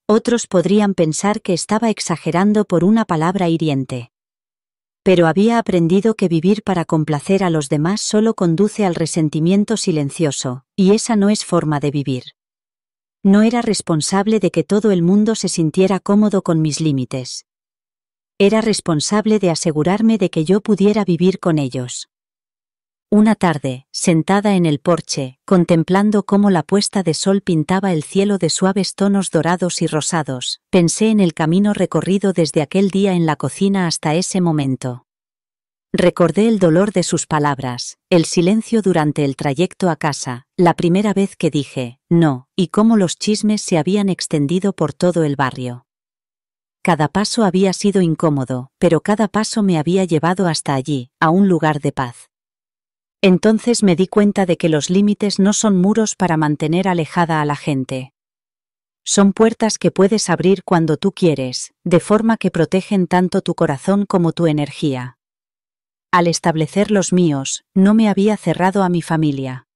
Otros podrían pensar que estaba exagerando por una palabra hiriente. Pero había aprendido que vivir para complacer a los demás solo conduce al resentimiento silencioso, y esa no es forma de vivir. No era responsable de que todo el mundo se sintiera cómodo con mis límites. Era responsable de asegurarme de que yo pudiera vivir con ellos. Una tarde, sentada en el porche, contemplando cómo la puesta de sol pintaba el cielo de suaves tonos dorados y rosados, pensé en el camino recorrido desde aquel día en la cocina hasta ese momento. Recordé el dolor de sus palabras, el silencio durante el trayecto a casa, la primera vez que dije no, y cómo los chismes se habían extendido por todo el barrio. Cada paso había sido incómodo, pero cada paso me había llevado hasta allí, a un lugar de paz. Entonces me di cuenta de que los límites no son muros para mantener alejada a la gente. Son puertas que puedes abrir cuando tú quieres, de forma que protegen tanto tu corazón como tu energía. Al establecer los míos, no me había cerrado a mi familia.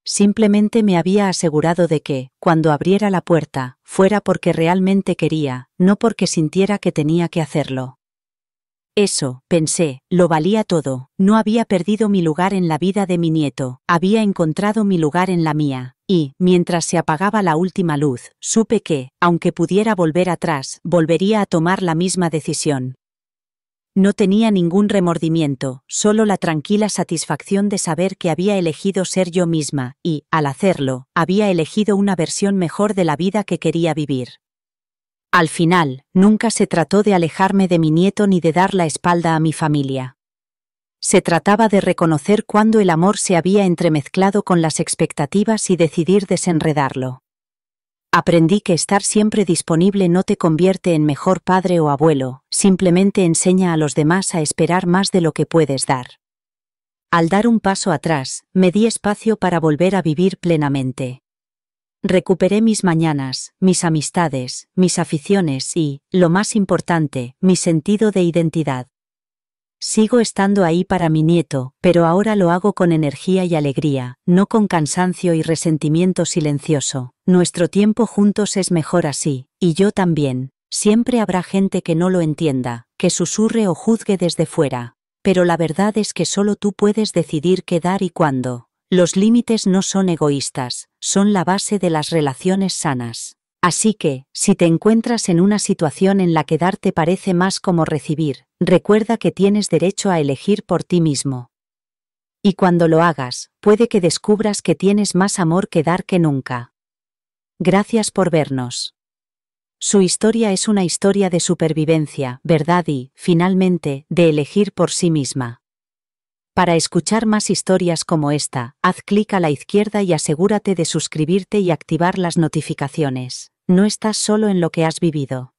Simplemente me había asegurado de que, cuando abriera la puerta, fuera porque realmente quería, no porque sintiera que tenía que hacerlo. Eso, pensé, lo valía todo, no había perdido mi lugar en la vida de mi nieto, había encontrado mi lugar en la mía, y, mientras se apagaba la última luz, supe que, aunque pudiera volver atrás, volvería a tomar la misma decisión. No tenía ningún remordimiento, solo la tranquila satisfacción de saber que había elegido ser yo misma, y, al hacerlo, había elegido una versión mejor de la vida que quería vivir. Al final, nunca se trató de alejarme de mi nieto ni de dar la espalda a mi familia. Se trataba de reconocer cuándo el amor se había entremezclado con las expectativas y decidir desenredarlo. Aprendí que estar siempre disponible no te convierte en mejor padre o abuelo, simplemente enseña a los demás a esperar más de lo que puedes dar. Al dar un paso atrás, me di espacio para volver a vivir plenamente. Recuperé mis mañanas, mis amistades, mis aficiones y, lo más importante, mi sentido de identidad. Sigo estando ahí para mi nieto, pero ahora lo hago con energía y alegría, no con cansancio y resentimiento silencioso. Nuestro tiempo juntos es mejor así, y yo también. Siempre habrá gente que no lo entienda, que susurre o juzgue desde fuera. Pero la verdad es que solo tú puedes decidir qué dar y cuándo. Los límites no son egoístas, son la base de las relaciones sanas. Así que, si te encuentras en una situación en la que dar te parece más como recibir, recuerda que tienes derecho a elegir por ti mismo. Y cuando lo hagas, puede que descubras que tienes más amor que dar que nunca. Gracias por vernos. Su historia es una historia de supervivencia, verdad y, finalmente, de elegir por sí misma. Para escuchar más historias como esta, haz clic a la izquierda y asegúrate de suscribirte y activar las notificaciones. No estás solo en lo que has vivido.